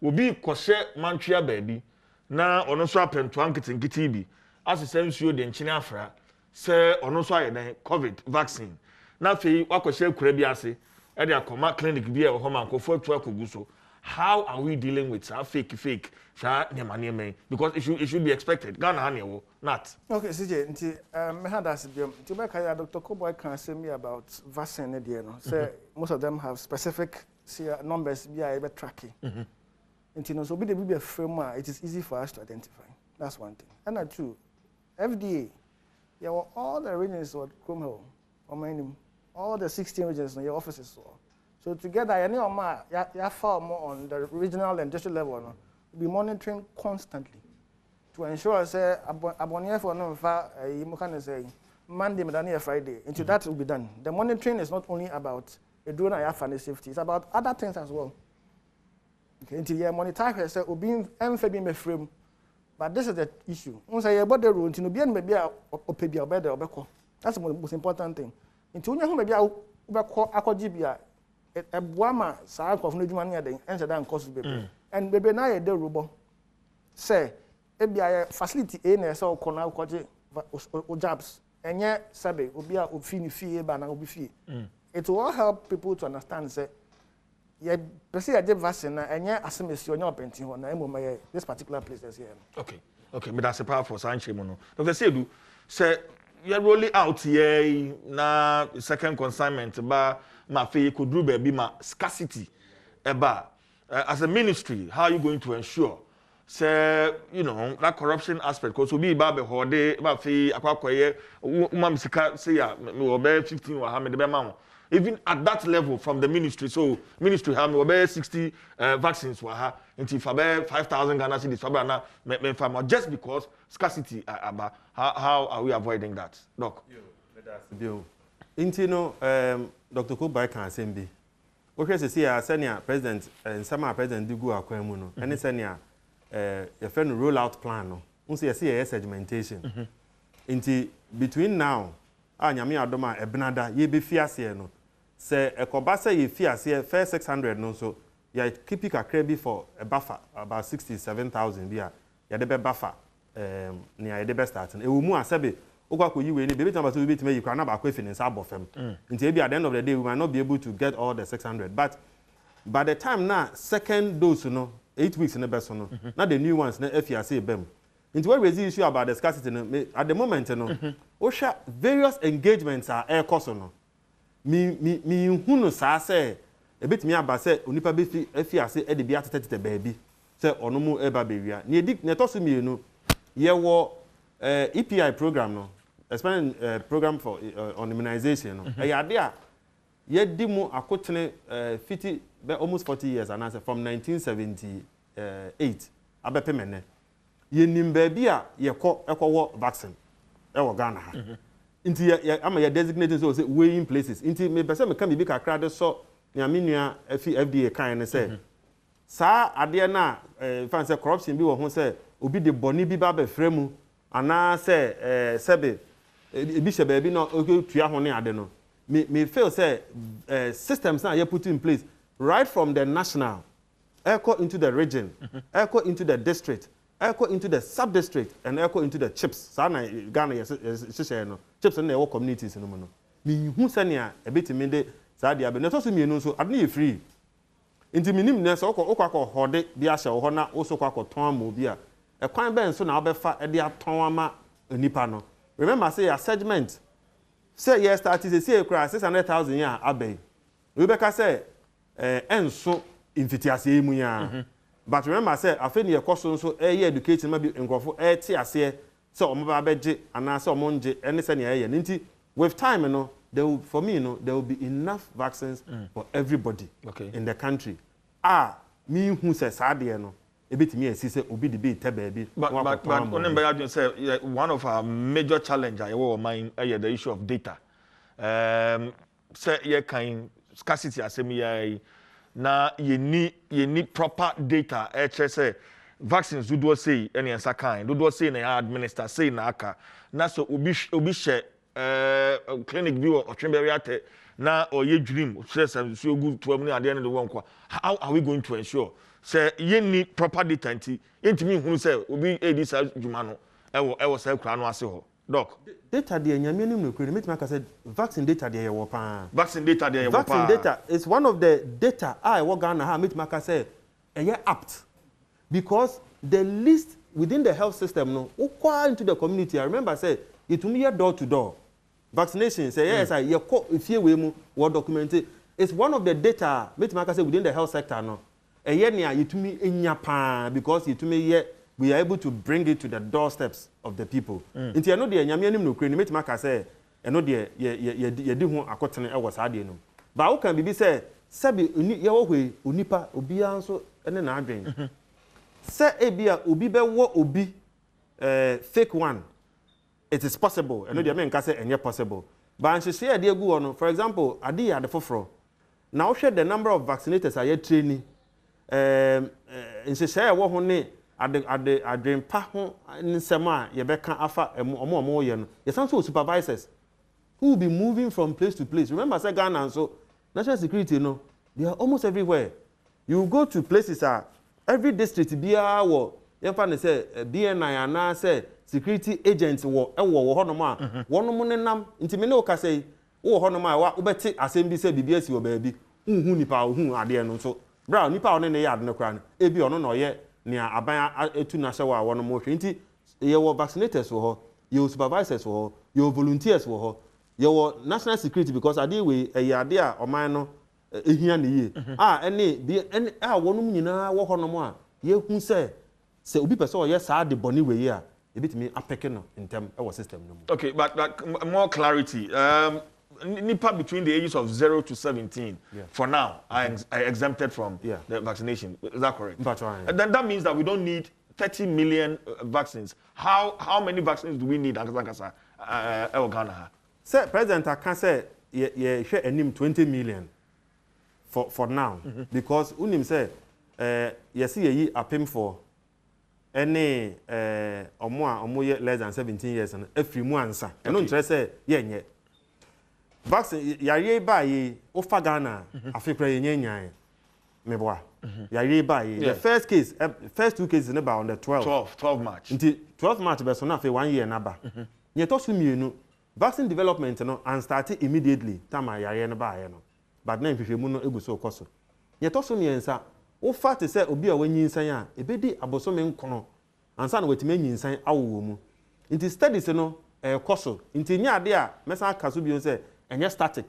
obi kɔhye mantwea baabi na ono so apento anketenkete bi asesam suo de nkyene afra se ono so ayɛ COVID vaccine na fei wakɔhye akura bi ase e de akoma clinic bi e ho man kɔfo atu akogu so. How are we dealing with fake sa nyamane because it should be expected Ghana ha ne wo not okay CJ nti me had as biom nti be kai Dr. Koboy can say me about vaccine there no say most of them have specific numbers bi a be tracking nti no so be the be framework it is easy for us to identify. That's one thing. And two, FDA yeah all the regions what come home all the 16 regions in your offices So together, you far more on the regional and district level. No? We'll be monitoring constantly to ensure say abonye for no you can say Monday, Medania Friday. Until that will be done. The monitoring is not only about a drone and safety; it's about other things as well. Okay, until you monitor say obi emfebi me frame, but this is the issue. Once you about the rule, until obi maybe opebi obede obeko. That's the most important thing. Until you maybe obeko akojibia. A boama sa of no juma near the answer than cost baby. And baby na ye de robo. Say, ebia facility a na so kona koje jobs. Enye sabe obia ofini fie ba na obi fie. It will help people to understand say ye person a vaccine na enye asemesi onye openti ho na emoma this particular place is here. Okay, me that's a powerful sanche mo no. Dr. Sedu say you're rolling out here na second consignment ba ma fe could do baby ma scarcity eba as a ministry how are you going to ensure say that corruption aspect because we ba be hode ba fe akwakoye umam sika say ya me obe 15 wa ha me de be ma even at that level from the ministry so ministry ha me obe 60 vaccines wa ha until for 5,000 Ghana cedis for na me farm just because scarcity aba how are we avoiding that doc that's the bill intino Dr. Kubai can say be. Okay, so see, senior president and some president do go akwan no. And senior your friend rollout plan no. We see a segmentation. Inti between now, nyame adoma ebnada ye be fiase no. Say ekobasa ye fiase first 600 no so ya keep kakra bi for a buffer about 67,000 bia. Ya de be buffer near ya de be start. E wo mu asebe Okwako you any baby number to be to me you can not finance above until maybe at the end of the day we might not be able to get all the 600 but by the time now second dose 8 weeks in the best not the new ones na FRC bem into what raise the issue about the scarcity at the moment osha various engagements are air cost me who no say a bit me about say onipa be FRC e de be atete baby say ono mu eba bewia na edi na to so me ye wo EPI program no expanding program for on immunization no ayade ye di mu akotene 50 almost 40 years and answer from 1978 abepemene ye nimba bia ye ekwo vaccine e wo Ghana ha inti ama ye designated so say weighing places inti me pese me kan bi kakra de so na menua FDA kan ne say sa ade na fan say corruption bi wo ho say obi de boni bi ba be fremu ana say sebe ebi she baby no tua ho ne ade no me feel say systems na you put in place right from the national echo into the region echo into the district echo into the sub district and echo into the chips sa na Ghana yes no chips na e communities no no me hu sania e betimi de sa dia be no so me no so ade na free inti minim na so okwa hode bi a hye ho na wo so kwa ton ma obi a ekwan ben so na obefa e de aton ama onipa no remember say your segment say yes start is say kra 600,000 ya abey we be ka say enso infitiase mu ya but remember say afeni e koso so e education ma bi nkofo e ti ase say omo ba beje ana say omo nje ene say na ye nti with time no there will, for me there will be enough vaccines for everybody in the country me who say sadie no ebetimi esi say obi de be baby but onemba ya say one of our major challenge I will mind the issue of data say ye kind scarcity asemi ya na ye need proper data say vaccines do say any answer kind do say na administer say na aka na so obi share clinic view or Trimberry na or ye dream say so good to me at the end of the one how are we going to ensure say ye need proper data nti entimi hu say obi edi sa djuma no e wo say kra no ase ho doc data de nyame nim no kure metima ka say vaccine data de ye wo pa vaccine data de ye wo pa vaccine data is one of the data I wo Ghana ha metima ka say e apt because the list within the health system no ukwa into the community I remember say it will be door to door vaccination say yes I ye ko fie we mu wo document it's one of the data metima ka say within the health sector no because we are able to bring it to the doorsteps of the people. Inti eno de nyame anim no kure ni metima ka say eno de ye di ho akotene e wo saade no. Ba wo kan bibi say Sabi yawo hwe onipa obi anso ene na adwen. Se ebia obi be wo obi fake one. It is possible. And no dey menka say enye possible. But anhye ya dey gu ono. For example, ade ya de foforo. Now share the number of vaccinators are training. Nhye ya wo ho ne adwen pa ho nsema ye beka afa omo ye no. Ye san so supervisors who will be moving from place to place. Remember say Ghana and so national security no, they are almost everywhere. You go to places every district biya wo yemfa ne say BNI ana say security agents wo hono ma wono mo nenam ntimi ne oka say wo hono ma wa obeti asem bi say bibia si wo baabi unhu nipa ohun ade no so bra nipa one ne yard ne kra no ebi ono no ye nea aban etu na hye wa wono mo hwe nti ye wo vaccinators wo ho ye supervisors wo ho ye volunteers wo ho ye wo national security because ade we ade a oman no ehia ne ye ene wono mu nyina wo hono mo a ye hu say obi pese o ye saa de boni we ye a ebitimi apeke no in term our system no. Okay, but more clarity. Nipa between the ages of 0 to 17 for now are exempted from the vaccination. Is that correct? And then that means that we don't need 30 million vaccines. How many vaccines do we need? Ghana. Sir, President, I can say share enim 20 million for now because unim say yes ye apem for any omo less than 17 years and every mu ansa eno ntre say ye vaccine yare ba yi ofa Ghana afekra ye nyanyan meboa yare ba yi the first two cases about on the 12 March until 12 March be so na fe 1 year na ba ye to so mienu vaccine development no and started immediately time yare no ba ye no but na nhwehwemu no eguso koso ye to so miensa o fact say obi a wanyinsan a ebedi abosome nkono ansa na watime nyinsan awowo mu nti studies no koso nti nya ade a mesa kaso bi say enye static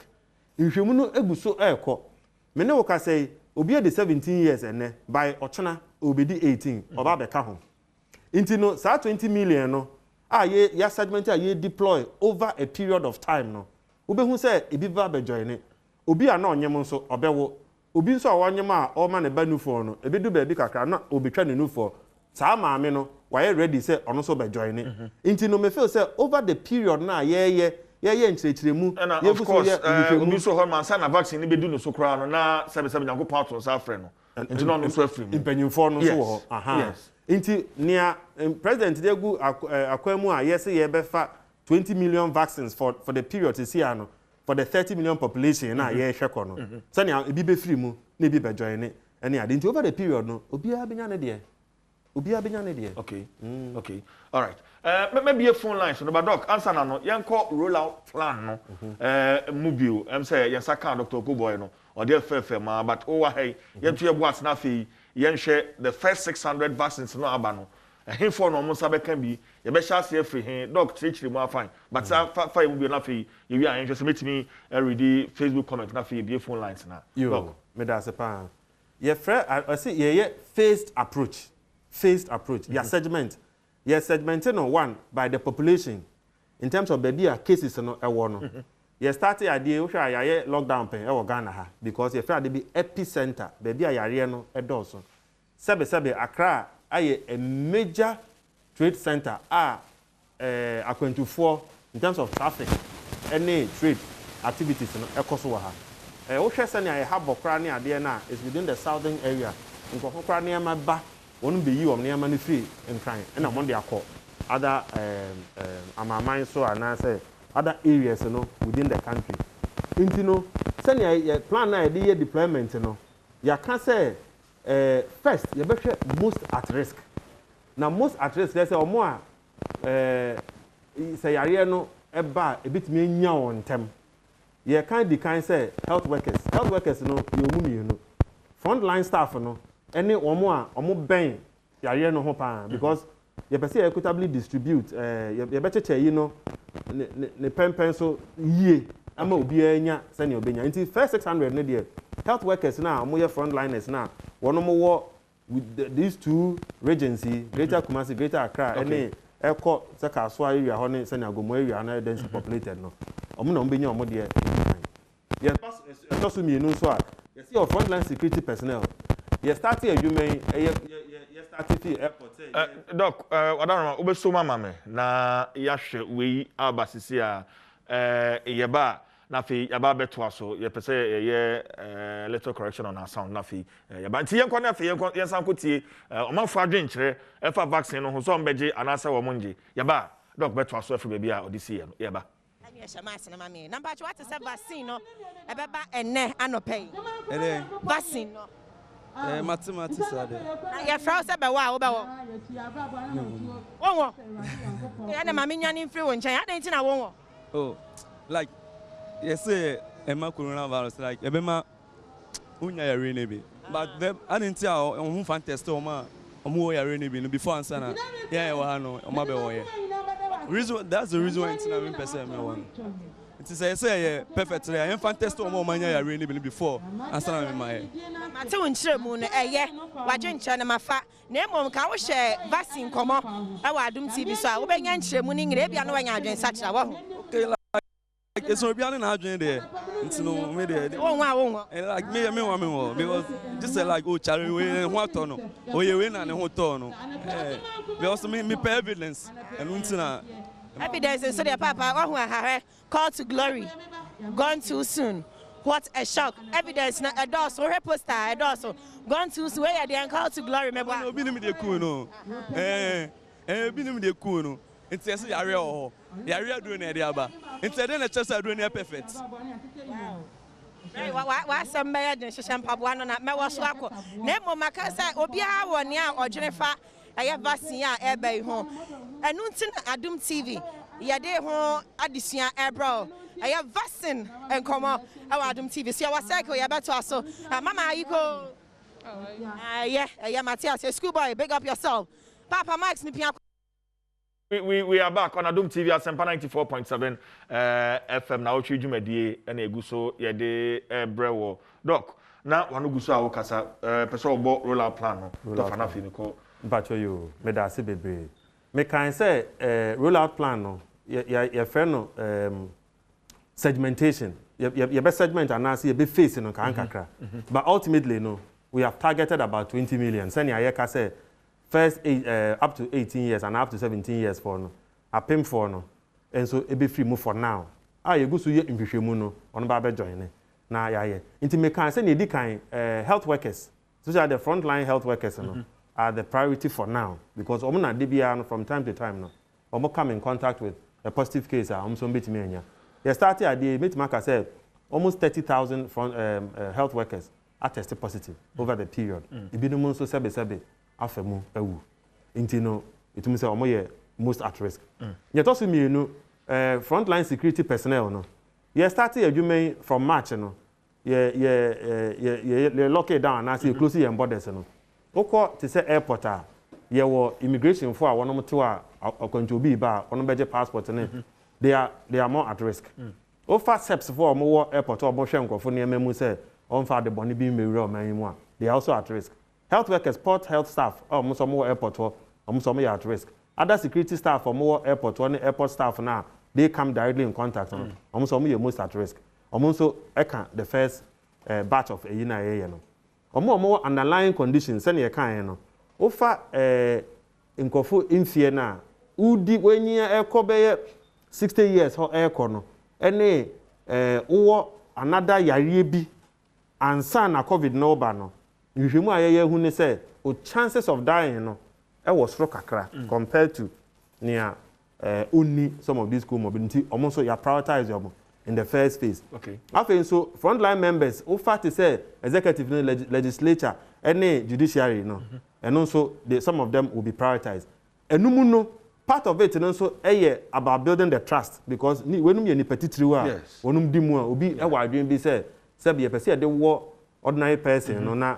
nhwemu no eguso ekọ me ne wo ka say obi de 17 years ene by ochena obedi 18 oba be ka ho nti no sa 20 million no ya segment a ye deploy over a period of time no wo be hu say ebi ba be join ne obi a na onyem nso obewo obi nso a wanyem a o ma ne ba nufo no ebedu ba bi kakra na obetwa ne nufo saa maame no why ready say ono so be join ne nti no me feel say over the period na ye nchirechiremu ye of course obi so ho man sa na vaccine be du no so kra no na sebe nyankopon ato sa afre no nti no so afre mu impanyimfo no so ho yes nti nia president dey gu akwamu a yes ye be fa 20 million vaccines for the period this year no for the 30 million population na ye hwekọ no so na ebi be free mu na ebi be join ne ene ade nti over the period no obi a benya ne de okay okay all right maybe a phone line so no doc answer na no yenko roll out plan no mobile say yen saka Dr. Okoboy no or dey fair ma but over hey yen to ebo asna fe yen share the first 600 vaccines no aba no he for no mo sabe kan bi ye be sha se free he doc chiri mo fine but fa e mobile na fe ye wi an just metimi read Facebook comment na fe be phone lines na doc me da se pa ye free I see ye phased approach your segment no one by the population in terms of baby cases no ewo no you started idea we sha yaye lockdown pen ewo Ghana ha because you feel dey be epicenter baby yare no edoso sebe Accra aye a major trade center akwantufoɔ in terms of traffic any trade activities no ekoso wa ha we hwɛ sɛ ne aye ha bokra ne ade na is within the southern area nkokra ne ma ba wonu be yi omniama no free nkran na mo de akọ other amaman so ana say other areas no within the country nti no say na plan na dey deployment no ya can say first you be most at risk na most at risk say omo a say yare no eba ebitimi anya on tem ye kan di kan say health workers no you mu no frontline staff no any omo ben yare no ho pa because you person equitably distribute you better tell you know ne pen so yie ama obi anya say ne obenya until first 600 ne there health workers na omo ye frontliners na wono mo wo with these two regency Greater Kumasi Greater Accra any eko se ka so area ho ne say ne agomo area na densely populated no omo na ombenya omo there ye pass to me no so a yes your frontline security personnel. You started you may you started the airport. Doc, I don't know. Ube so mama me na yahwe we abasisi a yeba na fi yaba beto aso ye pese ye little correction on our sound na fi yaba nti yen na fi yen san kotie omanfo adwen kire efa vaccine no ho so mbeje anasa wo monje yaba doc beto aso afi bia odisi ye no yaba number 2 what is vaccine no ebeba enne anopay vaccine no mathematics ade ya fra se be wa wo be wo won ya na mama nwane mfiri wo nchen adan ti na won oh like you say ema coronavirus like ebema unya ya rene be but them adan ti a on fan test o ma omo ya rene be no before answer na ya wa no o ma be wo ye reason that's the reason why it's na me person me one it is say perfectly I fan test o ma manya ya rene be before answer na me my mate won kire mu no eye wadwen kire na mafa na emom ka wo hye vaccine komo e wa Adom TV so a wo benya kire mu ni ngire bia no wanya adwen sa kire wo okay like it's bia no na adwen there ntino me there won like me wo because just say like oh chare we ho ato no oye we na ne ho to no because me pay evidence and ntina evidence so the papa wo ho ahare call to glory gone too soon. What a shock. Evidence na endorse or poster endorse gone too soon where they call to glory me ba obi nim de ku no obi nim de ku no nti ese yare o yare adu na e de aba nti de na chesa adu na perfect wa some me de hyehyem paboa no na me wo so akọ na emo maka say obi a wo ne a odwene fa aye vaccine a e bai ho enu nti na Adom TV ye de ho adesua ebro aye vaccine enkomo awa Adom TV so wa cycle ye beto aso mama ayiko yeah Matthias school boy big up yourself Papa Max ni pia we are back on Adom TV at 94.7 FM na otwe dwumadie na eguso ye de brewo doc na wanu guso a wo kasa pese obo roller plan no to fana fi ni ko mpacho yo me da se bebre me kan say roller plan no ye fe no segmentation you be segment and now see be face no kan kakra but ultimately no we have targeted about 20 million send ya ka say first up to 18 years and up to 17 years for no apem for no and so e be free move for now you go so ye nhwehwemu no ono ba be join na ya nti me kan say na di kan health workers especially the frontline health workers no are the priority for now because omo na de bia from time to time no omo come in contact with a positive case omo so betimi anya they started at the meet said almost 30,000 health workers are tested positive over the period ibinum so sebe afemu ewu nti no itumi say omo ye most at risk yet also me no frontline security personnel no you started adwuma from March no ye lock it down and say close your borders no okọ to say airport a ye wo immigration for a wonom to a okonjobi ba wonom beje passport ne they are more at risk offer steps for more airport or more shenko for near memu say on fa de boni bi mewura man they are also at risk health workers port health staff or some more airport or some are at risk other security staff or more airport or airport staff now they come directly in contact on some are most at risk also the first batch of a more underlying conditions send your kind no offer nkofo infie na udi wenye ekobe 60 years ho eko no ene wo another yare bi ansa na covid no ba no nhwemu ayeye hu ne say o chances of dying no e was ro kakra compared to near only some of these comorbidity almost ya prioritize your in the first phase. Okay. After so frontline members, who fact say executive legislature, any judiciary, no, and also some of them will be prioritized. And no part of it, and also about building the trust because when you ni petit riwa, when dimu obi a wide be say, be a person the war ordinary person, no na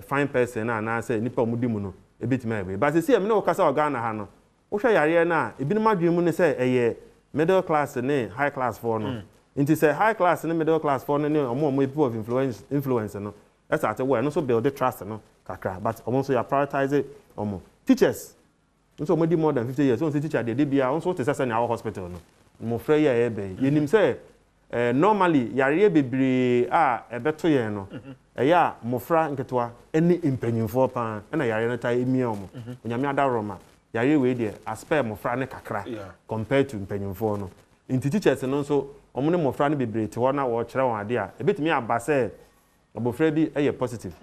fine person, and I say nipa mudimu a bit maybe. But you see, I'm no kasa Ghana hano. Osha yari na ebi no madwemu ne say middle class and high class for no. Into say high class and middle class for no more people of influence no. That's at where and also build the trust no kakra. But also you prioritize it teachers. So maybe more than 50 years. So teacher they be also to say in our hospital no. Mo frey ya ebe. Yenim say normally yare bebre ebeto ye no eya mofra nketewa eni impanyimfo pa na yare no tai emi omo onyame adaroma yare we de aspe mofra ne kakra compared to impanyimfo no inti teachers no so omo ne mofra ne bebre te ho na wo kire won ade a ebetimi abase obofra bi eye positive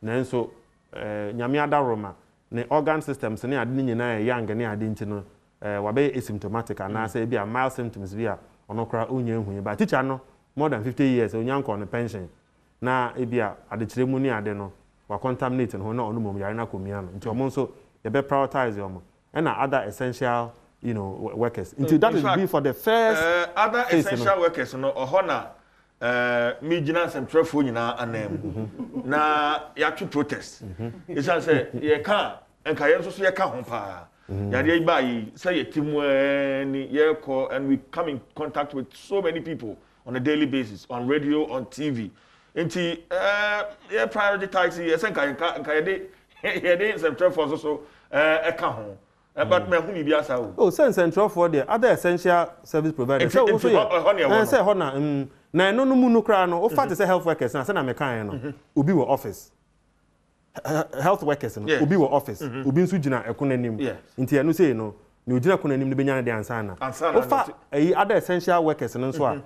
na nso nyame adaroma ne organ systems ne ade nyina young ne ade nti no wabe asymptomatic na say bi a mild symptoms bi a onokra onye ehun ba teacher no more than 50 years onyanko on pension na ebia adekire mu ni ade no wa contaminate no na onu mom yare na komia no nti omo nso ye be prioritize omo and other essential workers into that is be for the first other essential workers no ohona me gina semtrefo nyina anam na ya twi protest isa say ye ka enka ye nso so ye ka ho pa yare ba yi say ye timu ni ye call and we come in contact with so many people on a daily basis on radio on TV enti ye prioritize ye say enka ye de semtrefo so e ka ho but me hu bi asa o oh central for the other essential service providers so also say hona na no mu no kra no o fact say health workers na say na me kan no obi wo office health workers no obi wo office obi nso gina ekonanim nti eno say no ni ogina ekonanim no benya na de ansa na o fa other essential workers no so a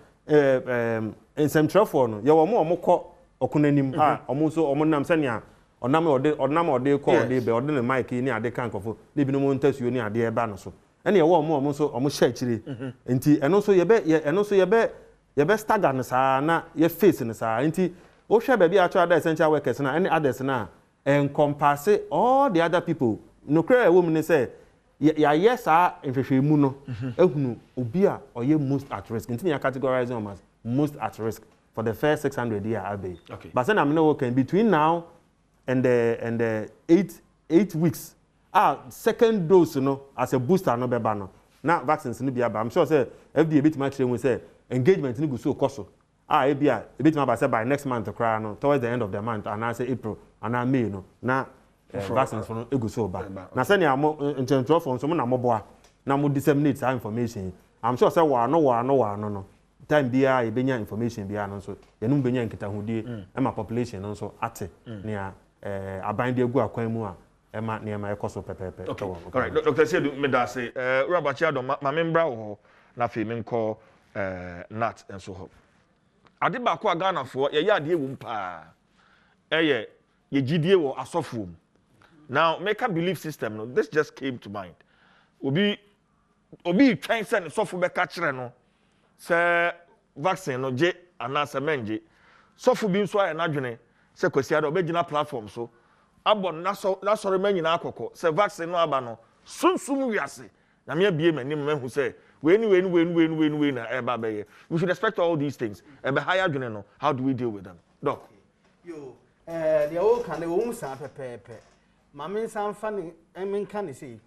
in central for no ye wo mo kọ ekonanim omo so omo nam sania onam ode ko ode be ode ne mic ni ade kan kofo ne bi no mo ntasuo ni ade e ba no so ene ye wo omo so omo sha chire nti eno so ye be stagger no saa na ye face no saa nti o hwe ba bi a cho other essential workers na any others na encompass all the other people no kra wo mu ne say ya yes nhwehwe mu no ehunu obi a oye most at risk nti ya categorize them as most at risk for the first 600 year abe but then I'm no can between now and the 8 weeks second dose no as a booster no beba no na vaccines no bia ba I'm sure say FDA bit ma kire mu say engagement ni go so koso e bia bit ma ba say by next month kra no towards the end of the month and I say April and I May no na vaccines no go so ba na say na mo intentro for so mo na mo boa na mo disseminate that information I'm sure say wa no time bia e benya information bia no so ye no benya nkitahudie e ma population no so ate na abande egu akwan mu a ema na ema ekoso pepepe all right Dr. Sedu me da say Urabachi Adom ma membra wo na fe me nko nat enso ho ade ba ko Ghana fo ye ade ewu mpa ye gidie wo asofo now make a belief system no this just came to mind obi twen se ne sofo be ka kire no se vaccine no je anasa menje sofo bi nso aye na dwene se kwasi ada obegina platform so abon na sori manyina akoko se vaccine no aba no sunsum wiase na me abie manim mahu se we na eba be we should expect all these things ebe higher dwene no how do we deal with them doc the all can the won san pepepe mame san fa ne emenka ne sei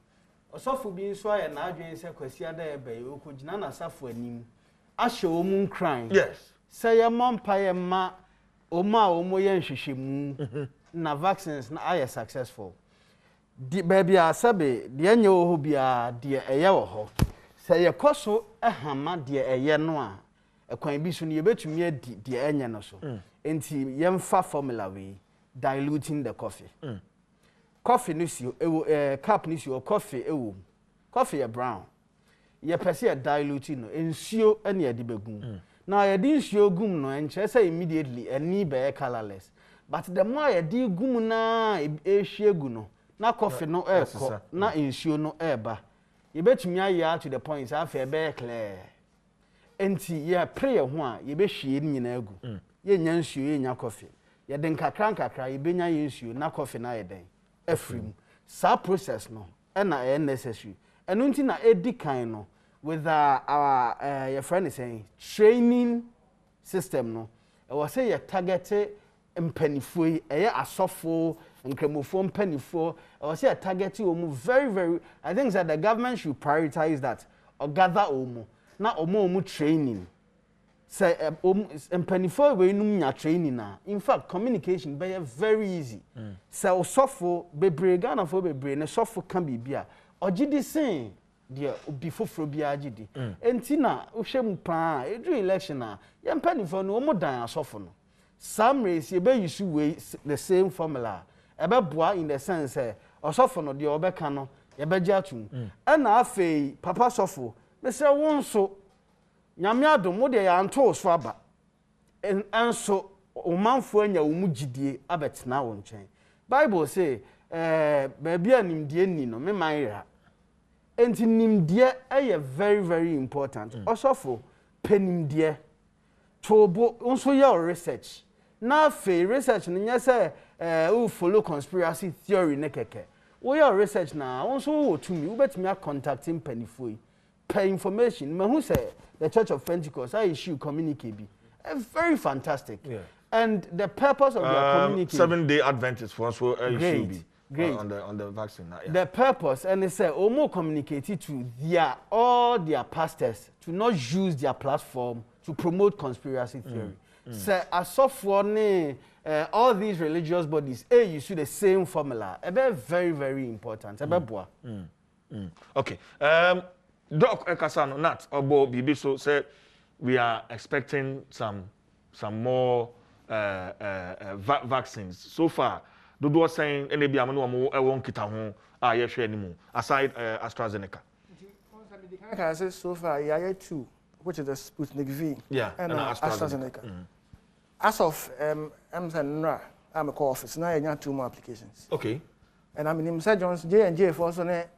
osofo bi nso aye na adwen se kwasi ada ebe okogina na safo anim ahye omun kran yes say ye mompa ye ma omo ye nhwehwemu na vaccines na are successful di baby asabe de enye ho bia de eye wo ho say ye koso ehama de eye no a ekwan bi so ne ye betumi adi de enye no so enti ye mfa formula we diluting the coffee coffee no si cup no si coffee ewo coffee ye brown ye pese ye diluting no ensuo ene ye de begum now ye din nsuo gum no enche say immediately any be colorless but the more ye di gum na ehwiegu no na coffee no ekọ na nsuo no eba ye betumi aye to the point afa be clear enti ye pray ho a ye be hwie ni nyina agu ye nya nsuo ye nya coffee ye den kakra ye benya ye nsuo na coffee na ye den afrim sa process no na necessary enu nti na edikan no with our your friend is saying training system no was say you target mpanifo asofo nkramofo mpanifo was say target very I think that the government should prioritize that or gather na omo training say mpanifo we num nya training na in fact communication be very easy say osofo bebre Ghana fo bebre na sofo kan bibia ogidi sen de obi foforo bi agidi enti na wohwem pa edu election na ye mpanifo no omo dan asofo no some race be use way the same formula ebe boa in the sense osofo no de obeka no ye beji atum na afei papa sofo me se wonso nyame adom mo de ya nto so aba enso omanfo anya wo mugidie abetena wo nchen bible say baby animdie ni no me manra enti nimdie eye very very important osofo penimdie tobo nso ya research na fe research no nya say we follow conspiracy theory ne keke we ya research na nso wo tumi we betumi contacting penifoi per information me who say the Church of Pentecost I issue communique be very fantastic and the purpose of their communique 7-day Adventist for us issue be great on the vaccine the purpose and they say more communicated to all their pastors to not use their platform to promote conspiracy theory say asofo all these religious bodies you see the same formula very very important okay Doc Ekasano Nat Obo Bibi so say we are expecting some more vaccines so far Dodo was saying any be amano mo e won kita ho a ye hwe animu aside AstraZeneca. I say so far yeah 2 which is the Sputnik V and AstraZeneca. As of Nnawotwe I'm a office now you 2 more applications. Okay. And I mean Mr. Jones J&J for also the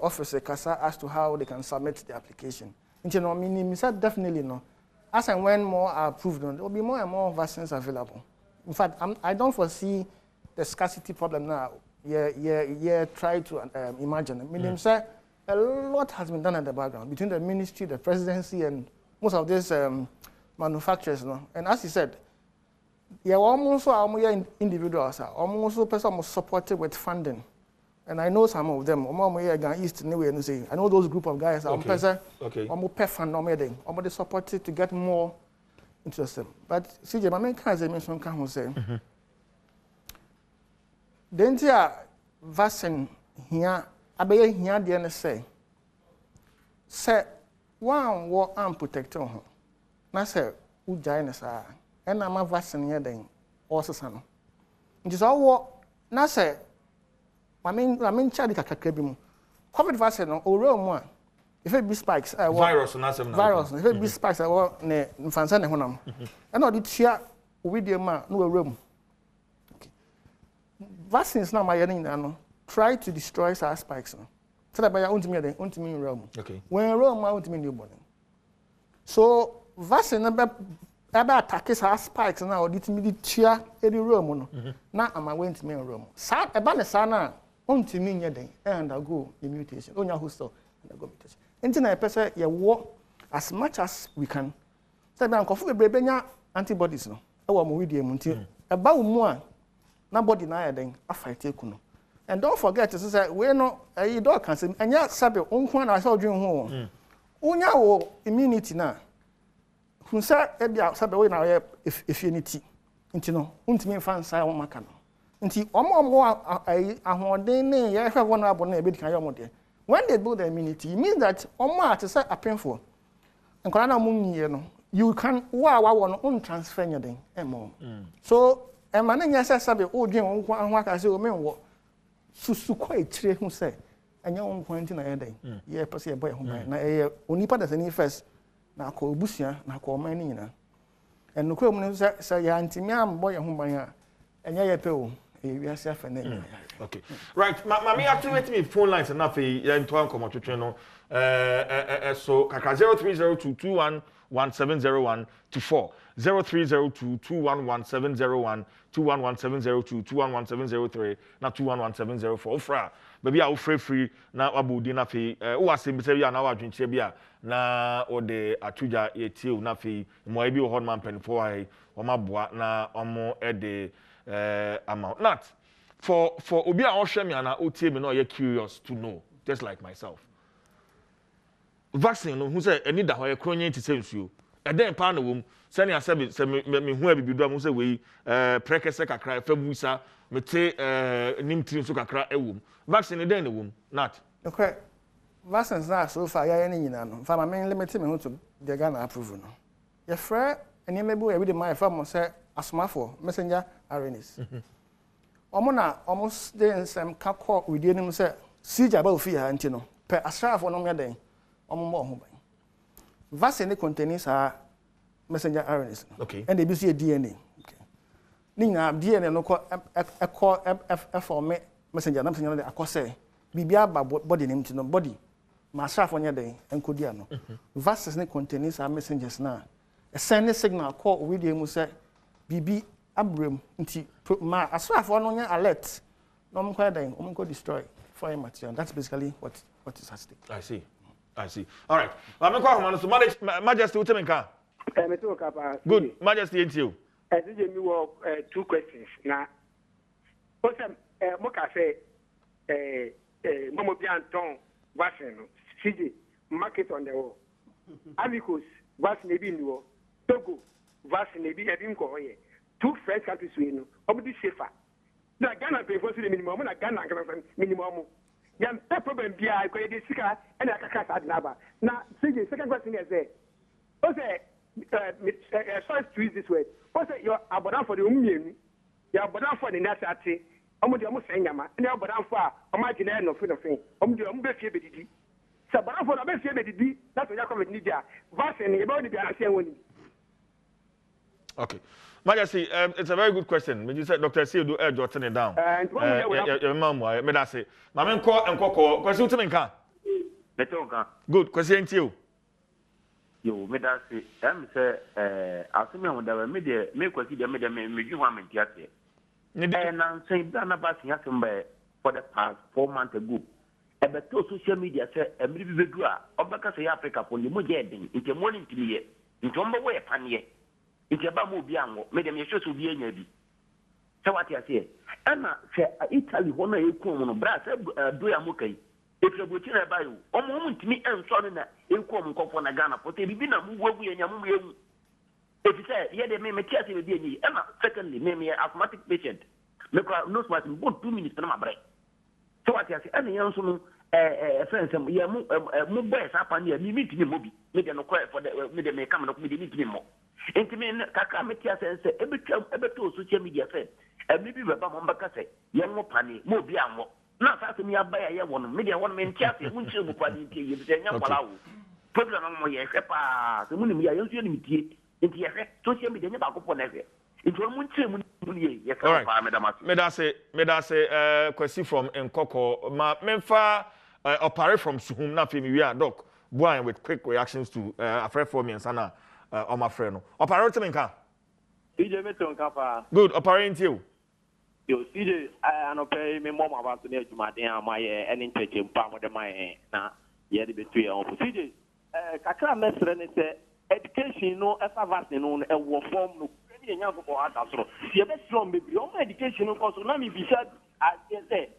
office as to how they can submit the application. You know, meaning definitely no. As and when more are approved, there will be more and more vaccines available. In fact, I don't foresee the scarcity problem now. Try to imagine. Meaning, a lot has been done in the background between the ministry, the presidency, and most of these manufacturers. No? And as he said, almost individuals are almost person supported with funding. And I know some of them. East I know those group of guys are they supported to get more into the system. But CJ, my main case mention can say the entire vaccine here, abeye here the NSA say one war arm protector. Na say ujai na sa and I'm a vaccine here then also sana. Just all na say I mean, Charlie Kakabim. COVID vaccine or real one. If it be spikes, virus, if it be spikes, I want ne Fansan and Honam. And all the cheer with the man, no room. Vaccines now, my young try to destroy our spikes. So that by your own to me realm. Okay. When Rome, I want to mean your body. So, vaccine about attacks our spikes now, did me the cheer any room. Now, I'm going to me room. Sa about the sana. To me and I go the mutation. Onya who saw and I go mutation. Until I person you work as much as we can. So I'm confident brebenya antibodies no. I want with them until about more na body na then I fight kuno. And don't forget to say we no you don't can say and ya sabe onkwa na say odwen ho. Onya wo immunity na. Kun say e bia sabe we na if unity. Until no untimi fan sai wo maka no. Nti when they build the immunity, it means that painful. And you can transfer anything. So, a man says, "Sabe, oh, Jim, one can say, oh, Susu quite true, who say, and your own point in a day. Yeah, per se, boy, who only part as any first, now call Busia, now call Manina. And the criminal say, Antimia, boy, whom I and yeah, pill. Okay. Right. Mami activate me phone lines enough ya ntwa nkomo twetwe no. So kaka 0302211701 to 4. 0302211701 211702 211703 na 211704. Ofra. Baby a free na abodi na fe wo asembise bia na wadwenche bia na ode atuja yetie na fe mo ebi wo hodman penfo ai o maboa na omo ede amount. Not for obi a ohwe me na otie me no you curious to know just like myself. Vaccine no who say any da ho ye kronye ti sensuo. E den pa na wom se ne asebe se me hu abibidu am say we prekese kakra fabusa mete nimtiri so kakra ewom. Vaccine den na wom not. Okay. vaccines na so far ya any nyina no fa ma men limit me to the Ghana approval no ye frɛ eni mebu e bi my farm say asomafo messenger RNAs omo na omo dey nsem ka call we dey nim say sija ba ofi ha nti no pe asrafo no me den omo mo ho ban vaccine contains messenger RNAs okay and they be see DNA okay ni na DNA no ko form messenger na messenger dey akose bibia ba body nim nti no body ma asrafo nya den enkodi ano vaccines ne contains messengers na a send signal call we dey mu say bibi abrem nti ma asrafo no nya alert no mo kwa den o mo destroy foreign material. That's basically what is at stake. I see. All right. I'm going to Majesty Utemenka. Good. Majesty into you. Two questions. Now, what's Moka say, Momo Bianton, Washington, CJ, market on the wall. Amicus, was maybe in the wall. Togo, was maybe a bimco. Two French countries, we know, obviously safer. Na Ghana pay for the minimum, na Ghana minimum. Yan problem be I go dey sika and I can cast naba. Now, second question is there. What's sorry to use this word. What's your abodan for the ummienu? Your abodan for the nasati. Omo de omo senyama. And your abodan for omo gina no fin of thing. Omo de omo be fie bedidi. So abodan for be fie bedidi. That's what you come with Nigeria. Vaccine e be be answer woni. Okay. Majesty, it's a very good question. When you said Dr. Seudu jotting it down. Your mom, me that say. Mama call. Question to me, can? Good. Question to you. Yo, me that say. Say, I see me on the media. Me question the me you want me to say. And I'm saying that about somebody for the past 4 months ago. But social media say, me be do Obaka say Africa for the mujahideen. It's a morning to me. It's on the way pan ye. It's about Mobiango, made them show to be a navy. So what I say, Anna said, Italy, one of you come brass, do a mookie. If you're going to buy you, a moment to me and son in that, you come on Ghana, for they be not move away and you. If you say, yeah, they may make it with the Emma, secondly, name me an asthmatic patient. Make no smart in both 2 minutes to my break. So what I say, any young son, friends, move boys up on your meeting movie, make them cry for the media may come up with the meeting more. Intimate Kaka Metia says, every two social media said, and maybe Rabba Mombaka say, young Mopani, Mobiamo. Not asking me by a one media 1 man chat, which you will quality, you say, Yamalao. Problem on my Shepa, the Munim, I usually meet into your social media about Coponese. Into a Munchim, yes, all right, Meda say, question from Nkoko, Memfa, operate from Suhum, nothing, we are doc, boy with quick reactions to a friend for me and Sana. On my friend, operate me can. Good, operate you. You see, I know pay me more about the my and in taking palm of my now, yet between your CJ. Kaka Messer say education, no, as a vaccine on a war form, no, any young for others. You bet from maybe your education, of course, let me be said, as you say,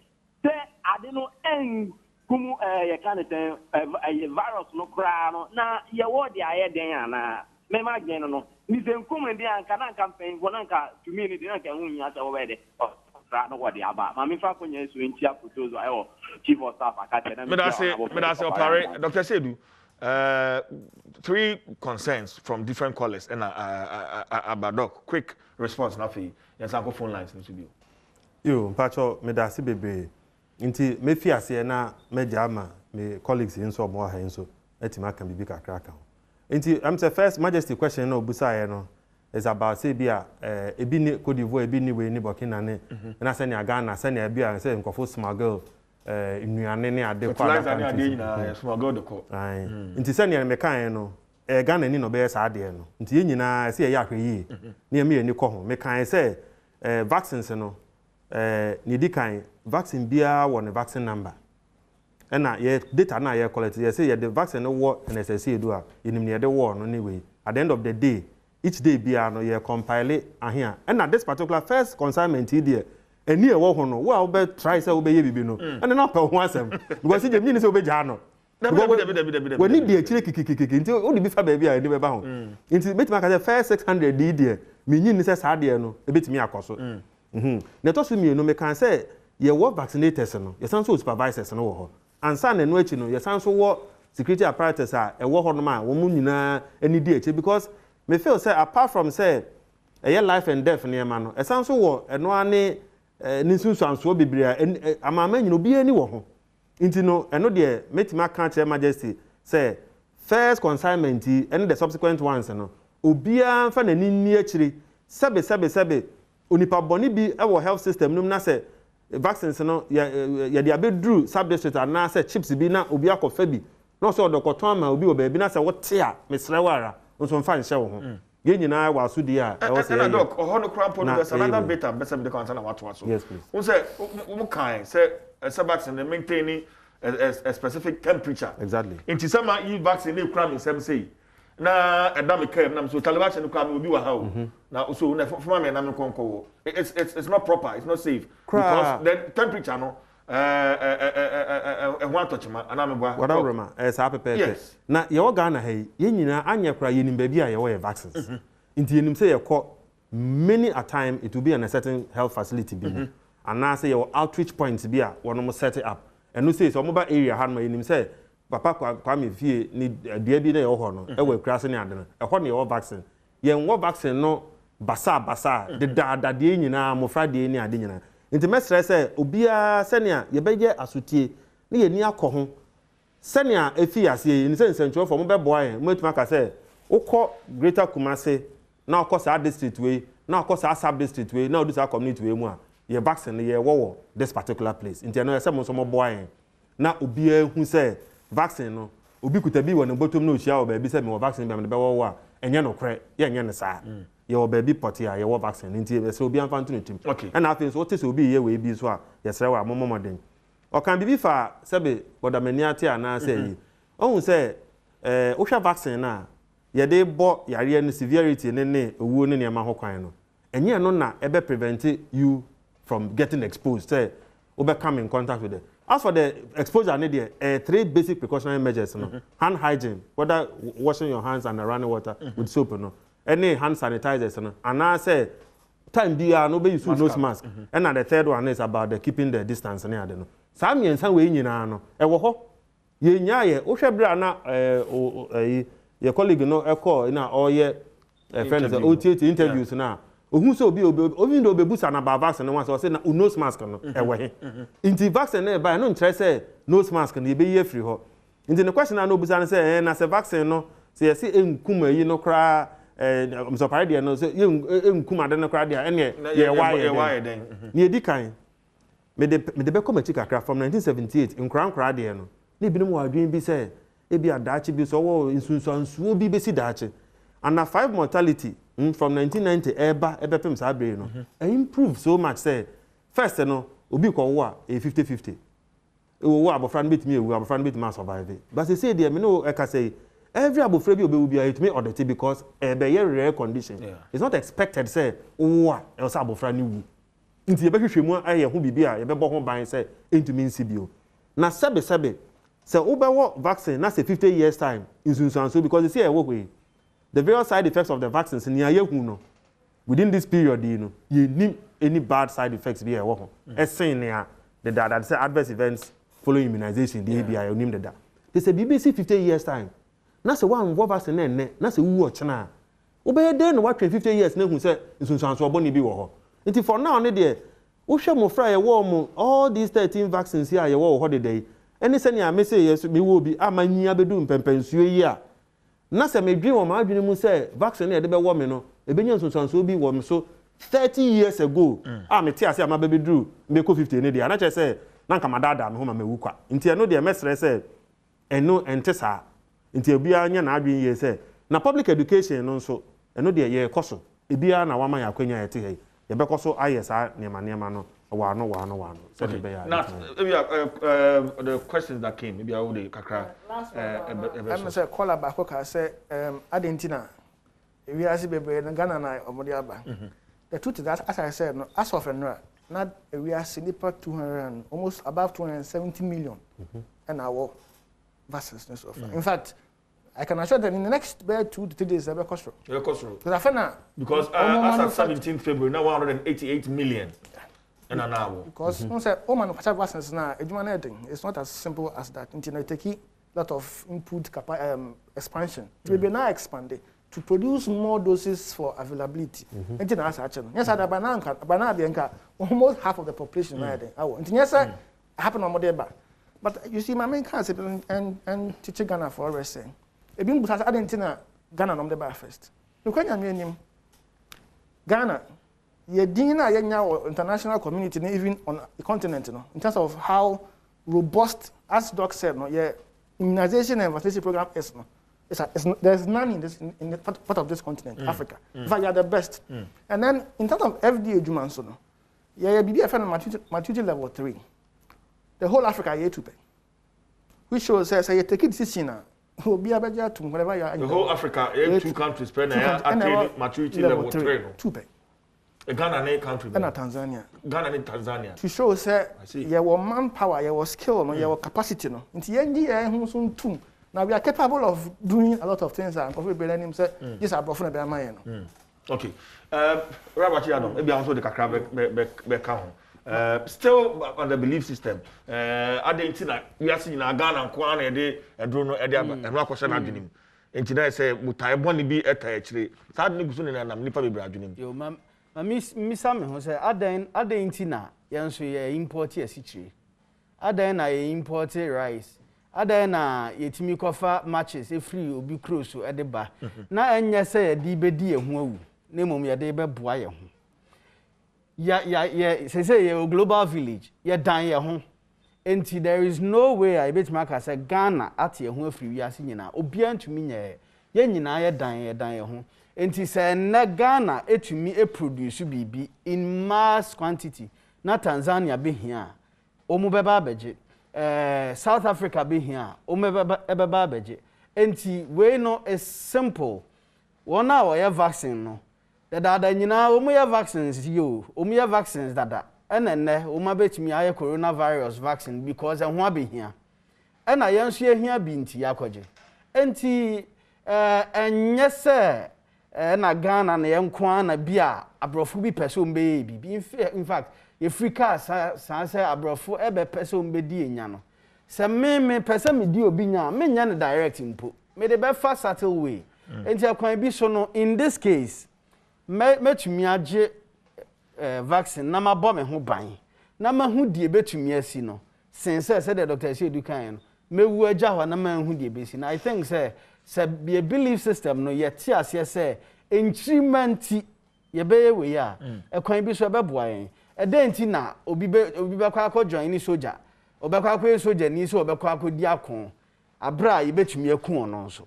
I don't know, and Kumu, a candidate, a virus, no crown, now, you what the idea, me imagine no ni se nkum ndi anka na campaign wonanka community na kan hunya ta wede ra no wode aba ma me fa konya so ntia proposal ayo chief of staff akate na me da say operate Dr. Seudu 3 concerns from different callers and Abadok quick response na fi yansa ko phone lines no to be yo mpacho me da se bebe nti me fi ase na me jama me colleagues nso mo ha nso etima kan bibi kakra kan. I'm the first Majesty question no busa no is about say bia ebi ni Cote d'Ivoire ebi ni we ni Burkina ne na say na Ghana say na bia say nkofo smuggle nnuane ne ade kwa da smuggle de ko nti say na me kan no Ghana ni no be sa ade no nti ye nyina say ya hwe yi ne me ni ko ho me kan say vaccines no ni di kan vaccine bia wo ne vaccine number. And ye data na ye collect ye say ye the vaccine no war NSSC do a yenim ne de war no anyway at the end of the day each day bia no ye compile ahia and at this particular first consignment here eni e wo ho no wo be try say wo be ye bibi no and na pa ho asem because je mi ni say wo be ja no we need the chire kikikiki nti o di bi fa ba bia ni be ba ho nti betima ka say first 600 di there mi nyi ni say sa de no e betimi akoso na to so mi no me kan say ye wo vaccinators no ye san so supervisors no wo ho ansa na no achi no yesan so wo security apparatus a ewo ho no ma wo mu nyina ani di achi because me feel say apart from say life and death ne ma no esan so wo eno ane ni sunsuanso bibria amama nyina obi ani wo ho inti no eno de metima kan che majesty say first consignment and the subsequent ones no obia fa na ni akiri sebe onipa boni bi ewo health system num na say vaccines no ya dia bedru sub district na say chips bi na obi akofa bi no so odokoton ama obi oba bi na say wote a mesrewara nso mfa nhye wo ho ye nyina wa so di a e wo say doc oho no crampo no there's another beta besa be the concern about so yes please who say who kind say vaccine maintaining a specific temperature exactly inti sama e vaccine e cram sem say na edam care na so talibation cram obi wa ha o na so na foma me na me konko it's not proper, it's not safe because the temperature no one touch ma ana me bua wada rema sa pepe na ye wo Ghana ha ye nyina anya kra ye nim ba bia ye wo vaccines inti ye nim say ye ko many a time it will be in a certain health facility bi and na say your outreach points bi a wono mo set it up and no say so mo ba area ha no ye nim say papa kwa me fie ni dia bi na ye ho no e wa krase ne ade no e ho ne ye vaccine ye wo vaccine no basa de da de nyina mo fra de ni ade nyina nti mesre say obia senia ye beje asutie ne ye ni akọ senia efi ase ni sensentuo for mo be boa yen mo etuma ka say ukọ Greater Kumasi na ukọ sa district we na ukọ sa sub district we na odu sa community we mu a ye vaccine ye wo this particular place nti no ye say mo so mo boa yen na obia hu say vaccine no obi kuta bi wona botom na ohia wo ba bi say me wo vaccine bi am de be wo a enye no kre ye enye ne sa ye wo ba bi poti a ye wo vaccine nti be say obi am fanto no tim and afin so what is obi ye we bi so a ye sere wa momomoden o kan bi fa sebe bodamani ate ana say yi ohun say wo hwa vaccine na ye de bo yare no severity ne owuo ne ma ho kwan no enye no na ebe prevent you from getting exposed say we be come in contact with it. As for the exposure, I need 3 basic precautionary measures. Hand hygiene, whether washing your hands and running water with soap, any hand sanitizers, and I say time be no use nose mask. And the third one is about the keeping the distance. Some and some way in ye nya Oshabra na your colleague no echo in all your friends OTA interviews now. Who so be even though be busa na ba vaccine no one so say na nose mask no e we he inti vaccine na ba no ntre say nose mask na e be ye free ho inti the question na no busa na say na say vaccine no say ye say enkum ayi no kra I'm sorry there no say enkum ade no kra there ene ye why den ni edikan me de be come chika from 1978 nkran there no na bi no mo adwen bi say e bi adachi bi so wo insunsuansuo bi be si dachi and na 5 mortality from 1990 eba pem sa abre no improve so much say first no obi ko wo a 50-50 wo abofra no betimi ewu abofra no betimi survive but say there me no e ka say every abofra bi obewu bia it may audit because be ye rare condition it's not expected say wo a e say abofra no wu nti ye be hwehwemu aye ho bibia ye be bo ho ban say entumi nsibio na sebe say wo be wo vaccine na say 50 years time insunsuanso because you see e wo we the various side effects of the vaccines in no within this period you need any bad side effects be here the that say adverse events following immunization the ABI you name that they say BBC 50 years time na say one vaccine na say wu ochna obey dey no what 50 years na hu say nsunsuanso obo ni bi wo ho nti for now ne dey wo hwe mo fra ye wo mo all these 13 vaccines here ye wo ho de dey any say na me say yes me wo bi amanyi abedu mpempensuo yi a na se me dream o ma adwene mu say vaccine e de be wo me no e be nyansunsanso bi wo me so 30 years ago me ti ase ama be dru me ko 50 ne dia na che say na nka madada me ho ma mewu kwa nti eno de mesre say eno ente sa nti obia nya na adwene ye say na public education no so eno de ye koso ebia na wama ya kwanya ye te he ye be koso ayesa nema no wano so the be now the questions that came maybe I would kakra I'm say call back ka say adentina we are bebre na Ghana na omodi aba the truth is that as I said no as of now not we are sniper 200 and almost above 270 million and our vaccines so far in fact I can assure that in the next 2 to 3 days there will cost because as of 17th February now 188 million Because no say all manufactured vaccines now, it's not as simple as that. It takes a lot of input expansion. To be now expanded to produce more doses for availability. Yes, almost half of the population yes, happen on Modeba. But you see, my main concept and teaching Ghana for always saying, a bim has Argentina Ghana on the bar first. You can't Ghana, international community, even on the continent, in terms of how robust, as Doc said, immunization and vaccination program is. There's none in the part of this continent, Africa. In fact, you are the best. And then, in terms of FDA, Jumansono, BBFN maturity level 3. The whole Africa is to pay. Which shows that you take it decision now. Whatever you are. The whole Africa, 2 countries, maturity level 3. To pay. Ghana and country. And Tanzania. Ghana and Tanzania. To show that your manpower, your skill, your capacity. Now we are capable of doing a lot of things and probably learning say this are professional by my Okay. Rabbi Adom, maybe also the kakra be still on the belief system. Adentina we are seeing Ghana and Kwan and Drono and Rakosha Adjunim. Entina say mutai boni bi eta actually. Sad ni gusu na nipa be adjunim. Yo ma miss me ho say adentina yanso ye import esichire. Aden na ye import rice. Ada na yetimi kofa matches e free obi cross so ede ba na enye se ye di bedi ehu awu na mom ye de be boa ye ho ya say ye global village ye dan ye ho enti there is no way I bet maka say Ghana at ye ho free wi ase nyina obi antumi nye ye nyina ye dan ye ho enti say na Ghana etumi e produce bibi in mass quantity na Tanzania be hia omu beba abeje South Africa be here. Ebeba beje. Enti we no is simple. One hour your vaccine no. Dada nyina omuya vaccines yo. Omuya vaccines dada. Enene oma betimi aye coronavirus vaccine because enho be here. Ena yenso ye here bi nti yakoje. Enti enye se na Ghana na yenko na bia abrofo bi person be bi. In fact Africa say abrofo ebe person be di enya no se me person me di obi nya me nya ne direct impo me de be fa subtle way enti akwan bi so no in this case metumi age vaccine na ma bo me ho ban na ma hu die betumi asi no since say the doctor say du kan no me wu agya ho na ma hu die besi na I think say be belief system no yet ase say enchimenti ye be we ya ekwan bi so be boa yen edenti na obi be kwa join ni soldier obekwa kwa soldier ni so obekwa di akon abra ye betumi akun no so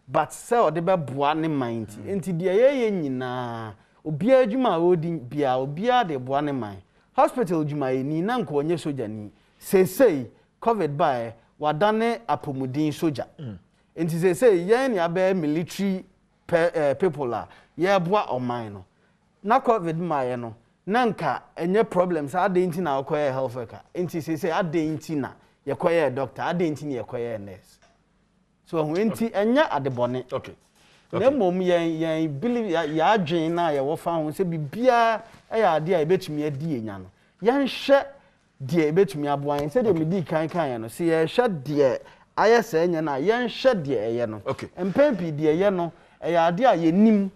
but say ode be boa ne mind enti de ye nyina obi adwuma odi bia obi ade boa ne mind hospital dwuma ni na nko onye soldier ni say covid by wadane apomudin soldier enti say ye ni abe military people la ye boa oman no na covid my no nanka enye problems adenti na akoye health worker enti say adenti na yekoye doctor adenti na yekoye nurse so enti enye adebone okay na mom yen believe ya adwen na ye wo fa ho se bibia ya ade a ebetumi adi enya no yen hye de ebetumi aboan se de medi kan no se ye hye de ayese enya na yen hye de eye no okay empempi de eye no ya ade a yenim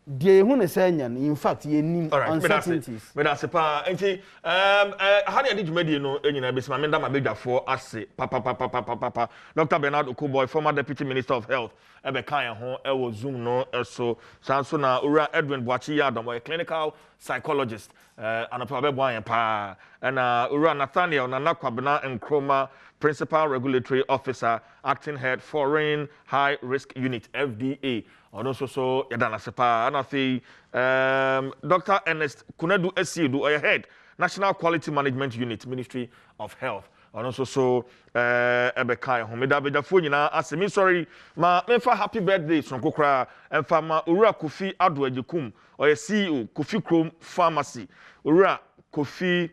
de hu ne senya in fact ye nim uncertainties me da se pa enti ha de djumadi no enyina be sima me nda ma bedwafo ase papa Dr. Bernard Okuboy, former deputy minister of health ebe kan ho e wo zoom no so sanso na ura Edwin Boachi Adom, a clinical psychologist anopa be boan pa na ura Nathaniel Nanakwabena Nkroma, principal regulatory officer, acting head foreign high risk unit FDA. And also so yadana sepa and I say Dr. Ernest Kunedu Esiedu or head National Quality Management Unit, Ministry of Health. And also so Ebekai Homeda Bedafo nyina asemi sorry ma mefa happy birthday sonko kra emfa ma Ura Kofi Ado Ejekum or CEO Kofi Chrome Pharmacy. Ura Kofi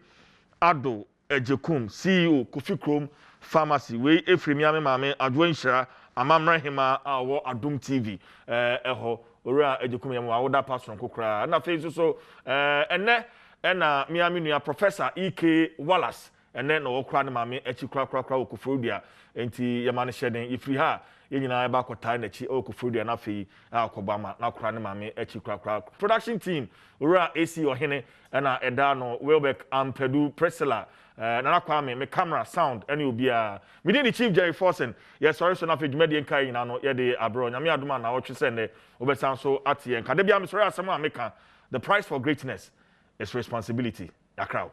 Ado Ejekum CEO Kofi Chrome Pharmacy we efremi ame Adwo Nhyira amamra hima awo Adom TV eho Ura Ejekum yam awoda pasron kokra na face so ene ɛna miami nua professor EK Wallace ɛnɛ na wɔkura ne maame akyi kura okufurudua enti yɛma no hyɛden yɛfiri ha yɛnyinaa ɛba akɔtaa n'akyi okufurudua na afei akɔbama na kura ne maame akyi kura production team owura AC ɔhene ɛna ɛda no Welbeck Ampedu Priscilla Nana Kwame me camera sound ɛne obia me di Chief Jerry Forsen sorry so na afei dwumadi nkai nyina no yɛde abro nyame adoma na wɔtwe sɛ ne obesan so atie nka de bia me sorry asɛm a meka the price for greatness is responsibility yakra